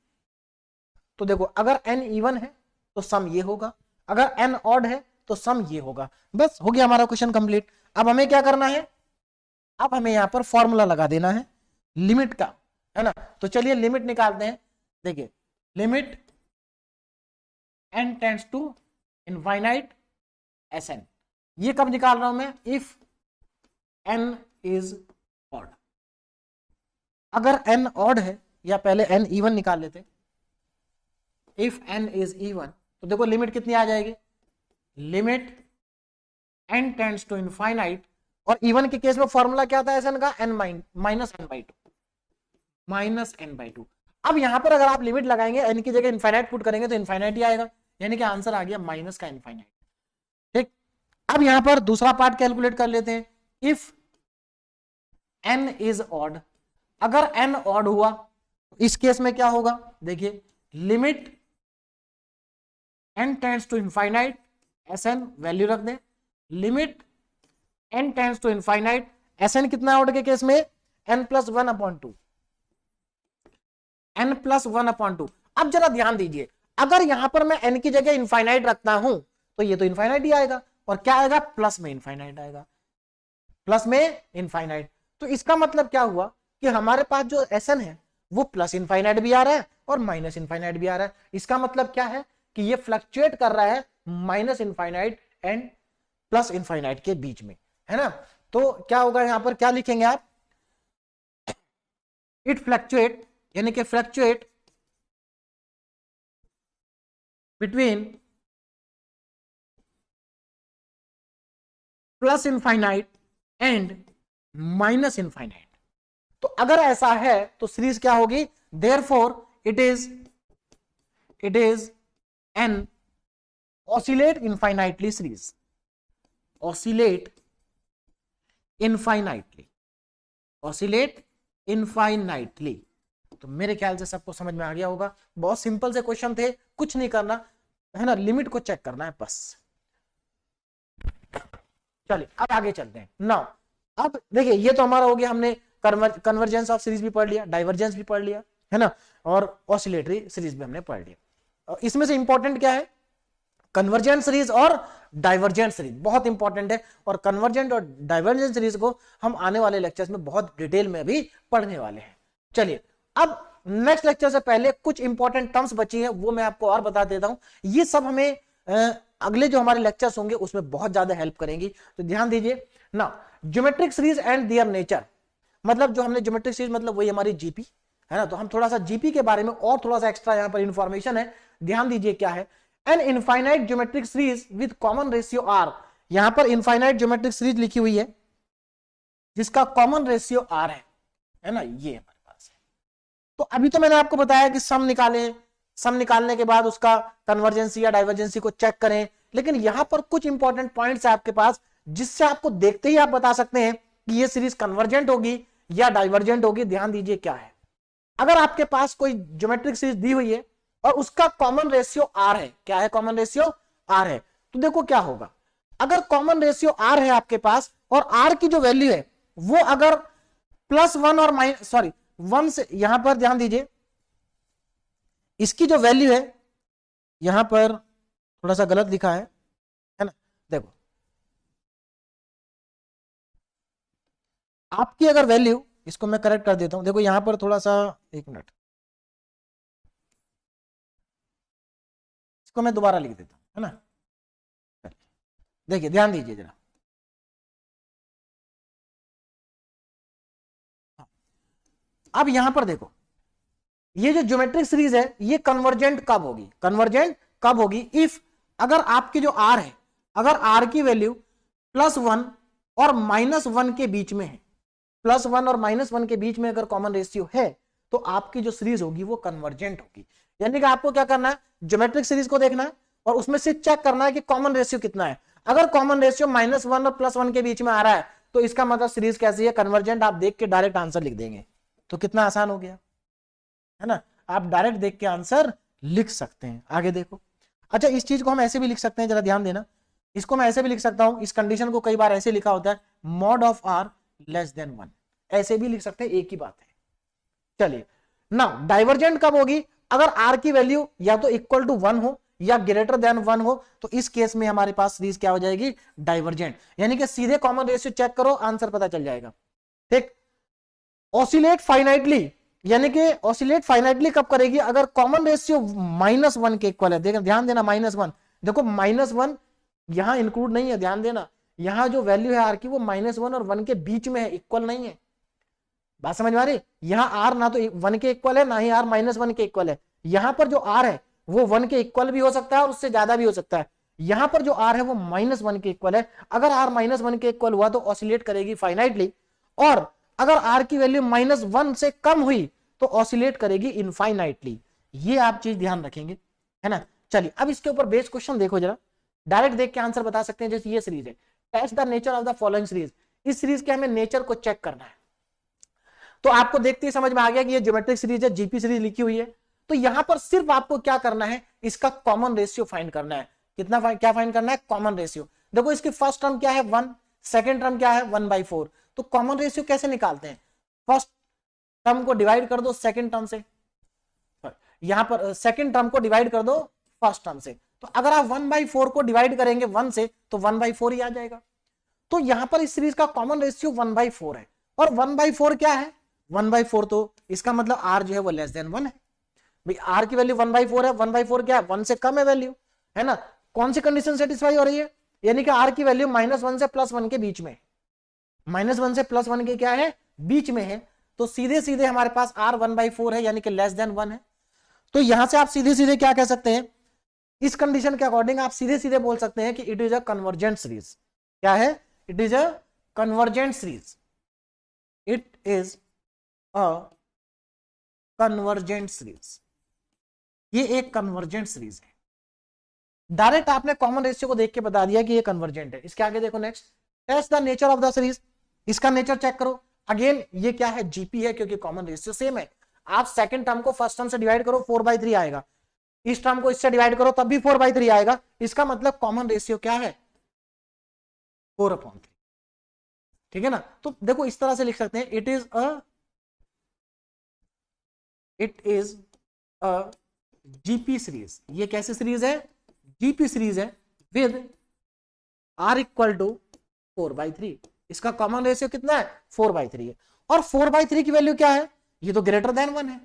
तो देखो अगर n इवन है तो सम ये होगा, अगर n ऑड है तो सम ये होगा। बस हो गया हमारा क्वेश्चन कंप्लीट। अब हमें क्या करना है? अब हमें यहां पर फॉर्मूला लगा देना है लिमिट का, है ना। तो चलिए लिमिट निकालते हैं। देखिए limit n tends to infinite Sn, ये कब निकाल रहा हूं मैं? If n is odd. अगर n ऑड है, या पहले n इवन निकाल लेते, इफ n इज इवन तो देखो लिमिट कितनी आ जाएगी? Limit n tends to infinite, और इवन के केस में फॉर्मूला क्या था Sn का? n-n/2। अब यहां पर अगर आप लिमिट लगाएंगे, n की जगह इनफाइनाइट पुट करेंगे तो इनफाइनाइट ही आएगा, यानी कि आंसर आ गया माइनस का इनफाइनाइट। ठीक, अब यहां पर दूसरा पार्ट कैलकुलेट कर लेते हैं। इफ n इज ऑड, अगर n ऑड हुआ इस केस में क्या होगा? देखिए limit n tends to infinite Sn, value रख दें, limit n tends to infinite Sn कितना ऑड के केस में? n + 1/2, n + 1/2। अब जरा ध्यान दीजिए, अगर यहां पर मैं n की जगह इनफाइनाइट रखता हूं तो ये तो इनफाइनाइट ही आएगा, और क्या आएगा? प्लस में इनफाइनाइट आएगा, प्लस में इनफाइनाइट। तो इसका मतलब क्या हुआ कि हमारे पास जो Sn है वो प्लस इनफाइनाइट भी आ रहा है और माइनस इनफाइनाइट भी आ रहा है। इसका मतलब क्या है कि ये फ्लक्चुएट कर रहा है minus infinite and plus infinite के बीच में, है ना। तो क्या होगा यहां पर? क्या लिखेंगे आप? इट फ्लक्चुएट, यानी कि fluctuate between plus infinite and minus infinite. तो अगर ऐसा है तो सीरीज क्या होगी? Therefore it is an oscillate infinitely series, oscillate infinitely, oscillate infinitely. तो मेरे ख्याल से सबको समझ में आ गया होगा, बहुत सिंपल से क्वेश्चन थे, कुछ नहीं करना है ना, लिमिट को चेक करना है बस। चलिए अब आगे चलते हैं। नाउ अब देखिए ये तो हमारा हो गया, हमने कन्वर्जेंस ऑफ सीरीज भी पढ़ लिया, डाइवर्जेंस भी पढ़ लिया, है ना, और ऑसिलेटरी सीरीज भी हमने पढ़ लिया। इसमें से इंपॉर्टेंट क्या है? कन्वर्जेंट सीरीज और डाइवर्जेंट सीरीज बहुत इंपॉर्टेंट है, और कन्वर्जेंट और डाइवर्जेंट सीरीज को हम आने वाले लेक्चर्स में बहुत डिटेल में भी पढ़ने वाले हैं। चलिए अब नेक्स्ट लेक्चर से पहले कुछ इंपॉर्टेंट टर्म्स बची हैं, वो मैं आपको और बता देता हूं। ये सब हमें अगले जो हमारे लेक्चर्स होंगे उसमें बहुत ज्यादा हेल्प करेंगी, तो ध्यान दीजिए ना। Geometric series and their nature, मतलब जो हमने ज्योमेट्रिक सीरीज मतलब वही हमारी जीपी, है ना। तो हम थोड़ा सा जीपी के बारे में और थोड़ा सा एक्स्ट्रा यहां पर इंफॉर्मेशन है, ध्यान दीजिए क्या है। An infinite geometric series with common ratio R, यहां पर इनफाइनाइट ज्योमेट्रिक सीरीज लिखी हुई है जिसका कॉमन रेशियो आर है ना, ये हमारे पास है। तो अभी तो मैंने आपको बताया कि सम निकालें, सम निकालने के बाद उसका कन्वर्जेंसी या डाइवर्जेंसी को चेक करें, लेकिन यहां पर कुछ इंपॉर्टेंट पॉइंट्स है आपके पास जिससे आपको देखते ही आप बता सकते हैं कि ये सीरीज कन्वर्जेंट होगी या डाइवर्जेंट होगी। ध्यान दीजिए क्या है, अगर आपके पास कोई ज्योमेट्रिक सीरीज दी हुई है और उसका कॉमन रेशियो आर है, क्या है? कॉमन रेशियो आर है, तो देखो क्या होगा। अगर कॉमन रेशियो आर है आपके पास और आर की जो वैल्यू है वो अगर +1 और माइनस सॉरी 1 से, यहां पर ध्यान दीजिए, इसकी जो वैल्यू है यहां पर थोड़ा सा गलत लिखा है ना, देखो आपकी अगर वैल्यू, इसको मैं करेक्ट कर देता हूं, देखो यहां पर थोड़ा सा, एक मिनट, इसको मैं दोबारा लिख देता हूं, है ना। देखिए ध्यान दीजिए जरा, अब यहां पर देखो ये जो ज्योमेट्रिक सीरीज है ये कन्वर्जेंट कब होगी, कन्वर्जेंट कब होगी, इफ अगर आपकी जो आर है, अगर आर की वैल्यू +1 और -1 के बीच में है, +1 और -1 के बीच में अगर कॉमन रेशियो है तो आपकी जो सीरीज होगी वो कन्वर्जेंट होगी। यानी कि आपको क्या करना है, ज्योमेट्रिक सीरीज को देखना है और उसमें से चेक करना है कि कॉमन रेशियो कितना है। अगर कॉमन रेशियो -1 और +1 के बीच में आ रहा है तो इसका मतलब सीरीज कैसी है, कन्वर्जेंट। आप देख के डायरेक्ट आंसर लिख देंगे, तो कितना आसान हो गया, है ना। आप डायरेक्ट देख के आंसर लिख सकते हैं। आगे देखो, अच्छा इस चीज को हम ऐसे भी लिख सकते हैं, जरा ध्यान देना, इसको मैं ऐसे भी लिख सकता हूं, इस कंडीशन को कई बार ऐसे लिखा होता है mod ऑफ r <1, ऐसे भी लिख सकते हैं, एक ही बात है। चलिए नाउ डाइवर्जेंट कब होगी, अगर r की वैल्यू या तो इक्वल टू 1 हो या ग्रेटर देन 1 हो, तो इस केस में हमारे पास सीरीज क्या हो जाएगी, डाइवर्जेंट। यानी कि सीधे कॉमन रेशियो चेक करो, आंसर पता चल जाएगा। ठीक, ऑसिलेट फाइनाइटली, यानी कि ऑसिलेट फाइनाइटली कब करेगी, अगर कॉमन रेशियो -1 के इक्वल है। देखो ध्यान देना, -1, देखो -1 यहां इंक्लूड नहीं है, ध्यान देना, यहां जो वैल्यू है आर की वो -1 और 1 के बीच में है, इक्वल नहीं है। बात समझ में आ रही, यहां आर ना तो 1 के इक्वल है ना ही आर -1 के इक्वल है। यहां पर जो आर है वो 1 के इक्वल भी हो सकता है और उससे ज्यादा भी हो सकता है। यहां पर जो आर है वो -1 के इक्वल है। अगर आर -1 के इक्वल हुआ तो ऑसिलेट करेगी फाइनाइटली, और अगर आर की वैल्यू -1 से कम हुई तो ऑसिलेट करेगी इनफाइनाइटली। ये आप चीज ध्यान रखेंगे, है ना। चलिए अब इसके ऊपर बेस्ड क्वेश्चन देखो जरा, डायरेक्ट देख के आंसर बता सकते हैं। जैसे ये सीरीज है, test the nature of the following series, इस सीरीज के हमें नेचर को चेक करना है। तो आपको देखते ही समझ में आ गया कि ये ज्योमेट्रिक सीरीज है, जीपी सीरीज लिखी हुई है। तो यहां पर सिर्फ आपको क्या करना है, इसका कॉमन रेशियो फाइंड करना है। कितना क्या फाइंड करना है, कॉमन रेशियो। देखो इसकी फर्स्ट टर्म क्या है 1, सेकेंड टर्म क्या है 1/4। तो कॉमन रेशियो कैसे निकालते हैं, फर्स्ट टर्म को डिवाइड कर दो सेकेंड टर्म से, यहां पर सेकेंड टर्म को डिवाइड कर दो फर्स्ट टर्म से। तो अगर आप 1/4 को डिवाइड करेंगे 1 से तो 1/4 ही आ जाएगा। तो यहां पर इस सीरीज का कॉमन रेशियो 1/4 है, और 1/4 क्या है, 1/4, तो इसका मतलब r जो है वो <1 है। भाई r की वैल्यू 1/4 है, 1/4 क्या है, 1 से कम है वैल्यू, है ना। कौन सी कंडीशन सेटिस्फाई हो रही है, यानी कि r की वैल्यू -1 से +1 के बीच में, -1 से +1 के क्या है, बीच में है। तो सीधे सीधे हमारे पास r 1/4 है, यानी कि <1 है। तो यहां से आप सीधे सीधे क्या कह सकते हैं, इस कंडीशन के अकॉर्डिंग आप सीधे सीधे बोल सकते हैं कि it is a convergent series. क्या है, it is a convergent series, it is a convergent series, ये एक कन्वर्जेंट सीरीज है। डायरेक्ट आपने कॉमन रेशियो को देख के बता दिया कि ये कन्वर्जेंट है। इसके आगे देखो next, test the nature of the series, इसका नेचर चेक करो। अगेन ये क्या है, जीपी है, क्योंकि कॉमन रेशियो सेम है। आप सेकंड टर्म को फर्स्ट टर्म से डिवाइड करो 4/3 आएगा, इस टर्म को इससे डिवाइड करो तब भी 4/3 आएगा। इसका मतलब कॉमन रेशियो क्या है, 4/3, ठीक है ना। तो देखो इस तरह से लिख सकते हैं, it is a GP series. ये कैसे सीरीज है, जीपी सीरीज है विद r इक्वल टू 4/3। इसका कॉमन रेशियो कितना है, 4/3 है। और 4/3 की वैल्यू क्या है, ये तो ग्रेटर देन 1 है।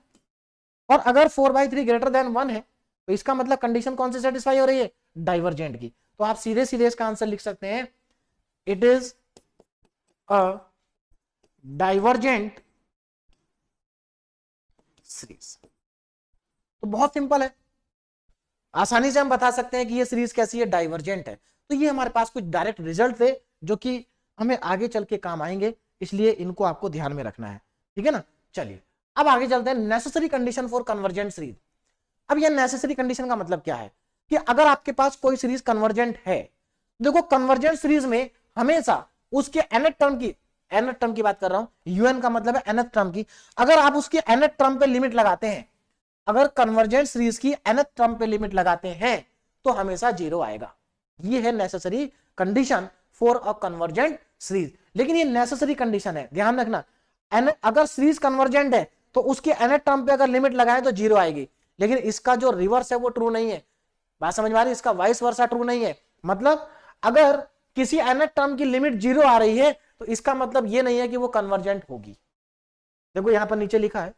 और अगर 4/3 ग्रेटर देन 1 है तो इसका मतलब कंडीशन कौन सी सेटिस्फाई हो रही है, डाइवर्जेंट की। तो आप सीधे सीधे इसका आंसर लिख सकते हैं, it is a divergent series. तो बहुत सिंपल है, आसानी से हम बता सकते हैं कि ये सीरीज कैसी है, डाइवर्जेंट है। तो ये हमारे पास कुछ डायरेक्ट रिजल्ट थे जो कि हमें आगे चल के काम आएंगे, इसलिए इनको आपको ध्यान में रखना है, ठीक है ना। चलिए अब आगे चलते हैं, necessary condition for convergent series. अब ये नेसेसरी कंडीशन का मतलब क्या है कि अगर आपके पास कोई सीरीज कन्वर्जेंट है, देखो कन्वर्जेंट सीरीज में हमेशा उसके nth टर्म की बात कर रहा हूं, un का मतलब है nth टर्म की, अगर आप उसके nth टर्म पे लिमिट लगाते हैं, अगर कन्वर्जेंट सीरीज की nth टर्म पे लिमिट लगाते हैं तो हमेशा 0 आएगा। ये है necessary condition for a convergent series, लेकिन ये नेसेसरी कंडीशन है, ध्यान रखना। अगर सीरीज कन्वर्जेंट है तो उसके nth टर्म पे अगर लिमिट लगाए तो 0 आएगी, लेकिन इसका जो रिवर्स है वो ट्रू नहीं है। बात समझ में आ रही है? इसका वाइस वर्सा ट्रू नहीं है। मतलब अगर किसी nth टर्म की लिमिट 0 आ रही है तो इसका मतलब ये नहीं है कि वो कन्वर्जेंट होगी। देखो यहां पर नीचे लिखा है,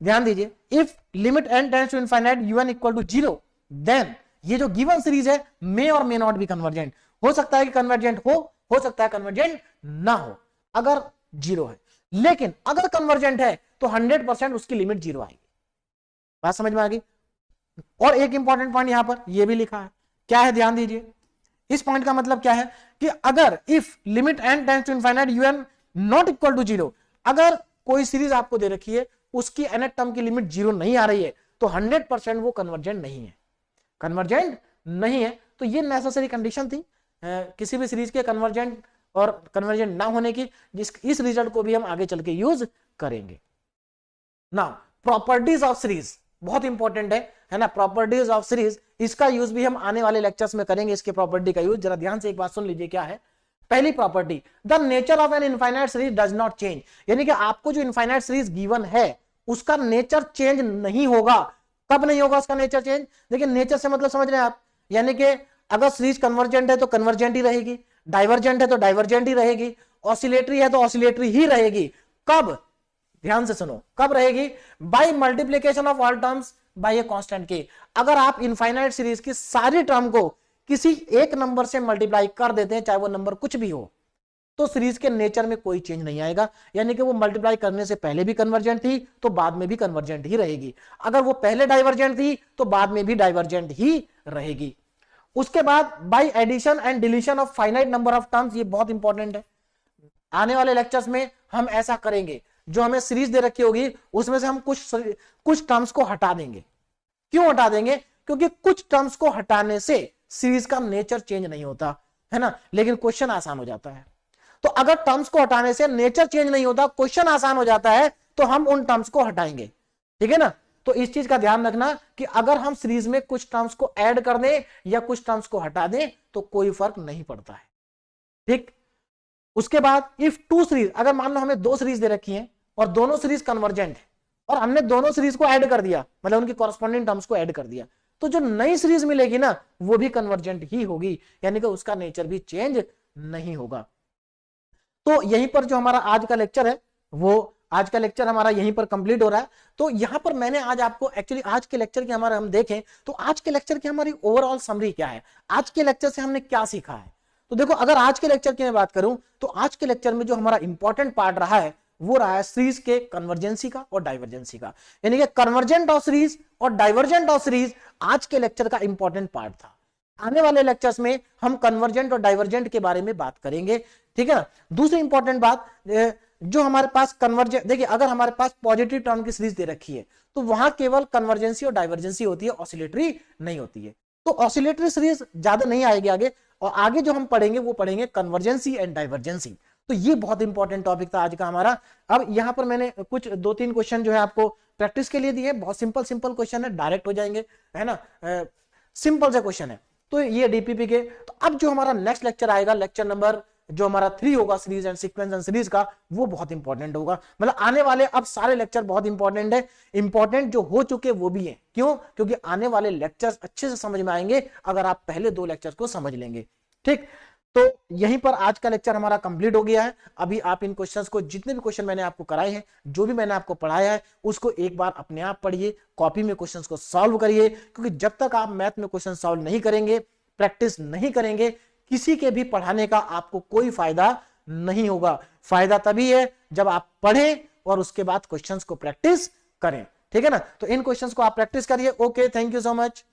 ध्यान दीजिए, if limit n tends to infinite un equal to 0 then ये जो गिवन सीरीज है मे और मे नॉट बी कन्वर्जेंट। हो सकता है कि कन्वर्जेंट हो सकता है कन्वर्जेंट ना हो अगर 0 है, लेकिन अगर कन्वर्जेंट है तो 100% उसकी लिमिट 0 आएगी। बात समझ में आ गई? और एक इंपॉर्टेंट पॉइंट यहां पर यह भी लिखा है, क्या है ध्यान दीजिए। इस पॉइंट का मतलब क्या है कि अगर if limit n tends to infinite un not equal to 0, अगर कोई सीरीज आपको दे रखी है उसकी nth टर्म की लिमिट 0 नहीं आ रही है तो 100% वो कन्वर्जेंट नहीं है, कन्वर्जेंट नहीं है। तो ये नेसेसरी कंडीशन थी किसी भी सीरीज के कन्वर्जेंट और कन्वर्जेंट ना होने की, इस रिजल्ट को भी हम आगे चल के यूज करेंगे। नाउ प्रॉपर्टीज ऑफ सीरीज बहुत इंपॉर्टेंट है ना, प्रॉपर्टीज ऑफ सीरीज, इसका यूज भी हम आने वाले लेक्चर्स में करेंगे। इसके प्रॉपर्टी का यूज जरा ध्यान से एक बात सुन लीजिए, क्या है पहली property, the nature of an infinite series does not change, यानी कि आपको जो इनफाइनाइट सीरीज गिवन है उसका नेचर चेंज नहीं होगा। कब नहीं होगा उसका नेचर चेंज? देखिए नेचर से मतलब समझ रहे हैं आप, यानी कि अगर सीरीज कन्वर्जेंट है तो कन्वर्जेंट ही रहेगी, डाइवर्जेंट है तो डाइवर्जेंट ही रहेगी, ऑसिलेटरी है तो ऑसिलेटरी ही रहेगी। कब? ध्यान से सुनो, कब रहेगी? By multiplication of all terms by a constant के। अगर आप इनफाइनाइट सीरीज की सारी टर्म को किसी एक नंबर से मल्टीप्लाई कर देते हैं, चाहे वो नंबर कुछ भी हो, तो सीरीज के नेचर में कोई चेंज नहीं आएगा, यानी कि वो मल्टीप्लाई करने से पहले भी कन्वर्जेंट थी तो बाद में भी कन्वर्जेंट ही रहेगी, अगर वो पहले डाइवर्जेंट थी तो बाद में भी डाइवर्जेंट ही रहेगी। उसके बाद by addition and deletion of finite number of terms, ये बहुत इंपॉर्टेंट है, आने वाले लेक्चर्स में हम ऐसा करेंगे। जो हमें सीरीज दे रखी होगी उसमें से हम कुछ टर्म्स को हटा देंगे। क्यों हटा देंगे? क्योंकि कुछ टर्म्स को हटाने से सीरीज का नेचर चेंज नहीं होता है ना, लेकिन क्वेश्चन आसान हो जाता है। तो अगर टर्म्स को हटाने से नेचर चेंज नहीं होता, क्वेश्चन आसान हो जाता है, तो हम उन टर्म्स को हटाएंगे, ठीक है ना। तो इस चीज का ध्यान रखना कि अगर हम सीरीज में कुछ टर्म्स को ऐड कर दें या कुछ टर्म्स को हटा दें तो कोई फर्क नहीं पड़ता है, ठीक। उसके बाद इफ टू सीरीज, अगर मान लो हमें दो सीरीज दे रखी हैं और दोनों सीरीज कन्वर्जेंट है और हमने दोनों सीरीज को ऐड कर दिया, मतलब उनकी कॉरेस्पॉन्डिंग टर्म्स को ऐड कर दिया, तो जो नई सीरीज मिलेगी ना वो भी कन्वर्जेंट ही होगी, यानी कि उसका नेचर भी चेंज नहीं होगा। तो यहीं पर जो हमारा आज का लेक्चर है वो, आज का लेक्चर हमारा यहीं पर कंप्लीट हो रहा है। तो यहां पर मैंने आज आपको एक्चुअली आज के लेक्चर की हमारा हम देखें तो आज के लेक्चर की हमारी ओवरऑल समरी क्या है, आज के लेक्चर से हमने क्या सीखा है। तो देखो अगर आज के लेक्चर की मैं बात करूं तो आज के लेक्चर में जो हमारा इंपॉर्टेंट पार्ट रहा है वो रहा है सीरीज के कन्वर्जेंसी का और डाइवर्जेंसी का, यानी कि कन्वर्जेंट ऑफ सीरीज और डाइवर्जेंट ऑफ सीरीज आज के लेक्चर का इंपॉर्टेंट पार्ट था। आने वाले लेक्चर्स में हम कन्वर्जेंट और डाइवर्जेंट के बारे में बात करेंगे, ठीक है ना। दूसरी इंपॉर्टेंट बात, जो हमारे पास कन्वर्जेंट, देखिए अगर हमारे पास पॉजिटिव टर्म की सीरीज दे रखी है तो वहां केवल कन्वर्जेंसी और डाइवर्जेंसी होती है, ऑसिलेटरी नहीं होती है। तो ऑसिलेटरी सीरीज ज्यादा नहीं आएगी आगे, और आगे जो हम पढ़ेंगे वो पढ़ेंगे कन्वर्जेंसी एंड डाइवर्जेंसी। तो ये बहुत इंपॉर्टेंट टॉपिक था आज का हमारा। अब यहाँ पर मैंने कुछ 2-3 क्वेश्चन जो है आपको प्रैक्टिस के लिए दिए, बहुत सिंपल क्वेश्चन है, डायरेक्ट हो जाएंगे, है ना, सिंपल से क्वेश्चन है। तो ये डीपीपी के। तो अब जो हमारा नेक्स्ट लेक्चर आएगा, लेक्चर नंबर जो हमारा 3 होगा series and sequence and series का, वो बहुत इंपॉर्टेंट होगा। मतलब आने वाले अब सारे लेक्चर बहुत इंपॉर्टेंट है, इंपॉर्टेंट जो हो चुके वो भी है। क्यों? क्योंकि आने वाले लेक्चर्स अच्छे से समझ में आएंगे अगर आप पहले 2 लेक्चर्स को समझ लेंगे, ठीक। तो यहीं पर आज का लेक्चर हमारा कंप्लीट हो गया है। अभी आप इन क्वेश्चंस को, जितने भी क्वेश्चन मैंने आपको कराए हैं, जो भी मैंने आपको पढ़ाया है, उसको एक बार अपने आप पढ़िए, कॉपी में क्वेश्चंस को सॉल्व करिए, क्योंकि जब तक आप मैथ में क्वेश्चन सॉल्व नहीं करेंगे, प्रैक्टिस नहीं करेंगे, किसी के भी पढ़ाने का आपको कोई फायदा नहीं होगा। फायदा तभी है जब आप पढ़ें और उसके बाद क्वेश्चंस को प्रैक्टिस करें, ठीक है ना। तो इन क्वेश्चंस को आप प्रैक्टिस करिए। Okay, thank you so much.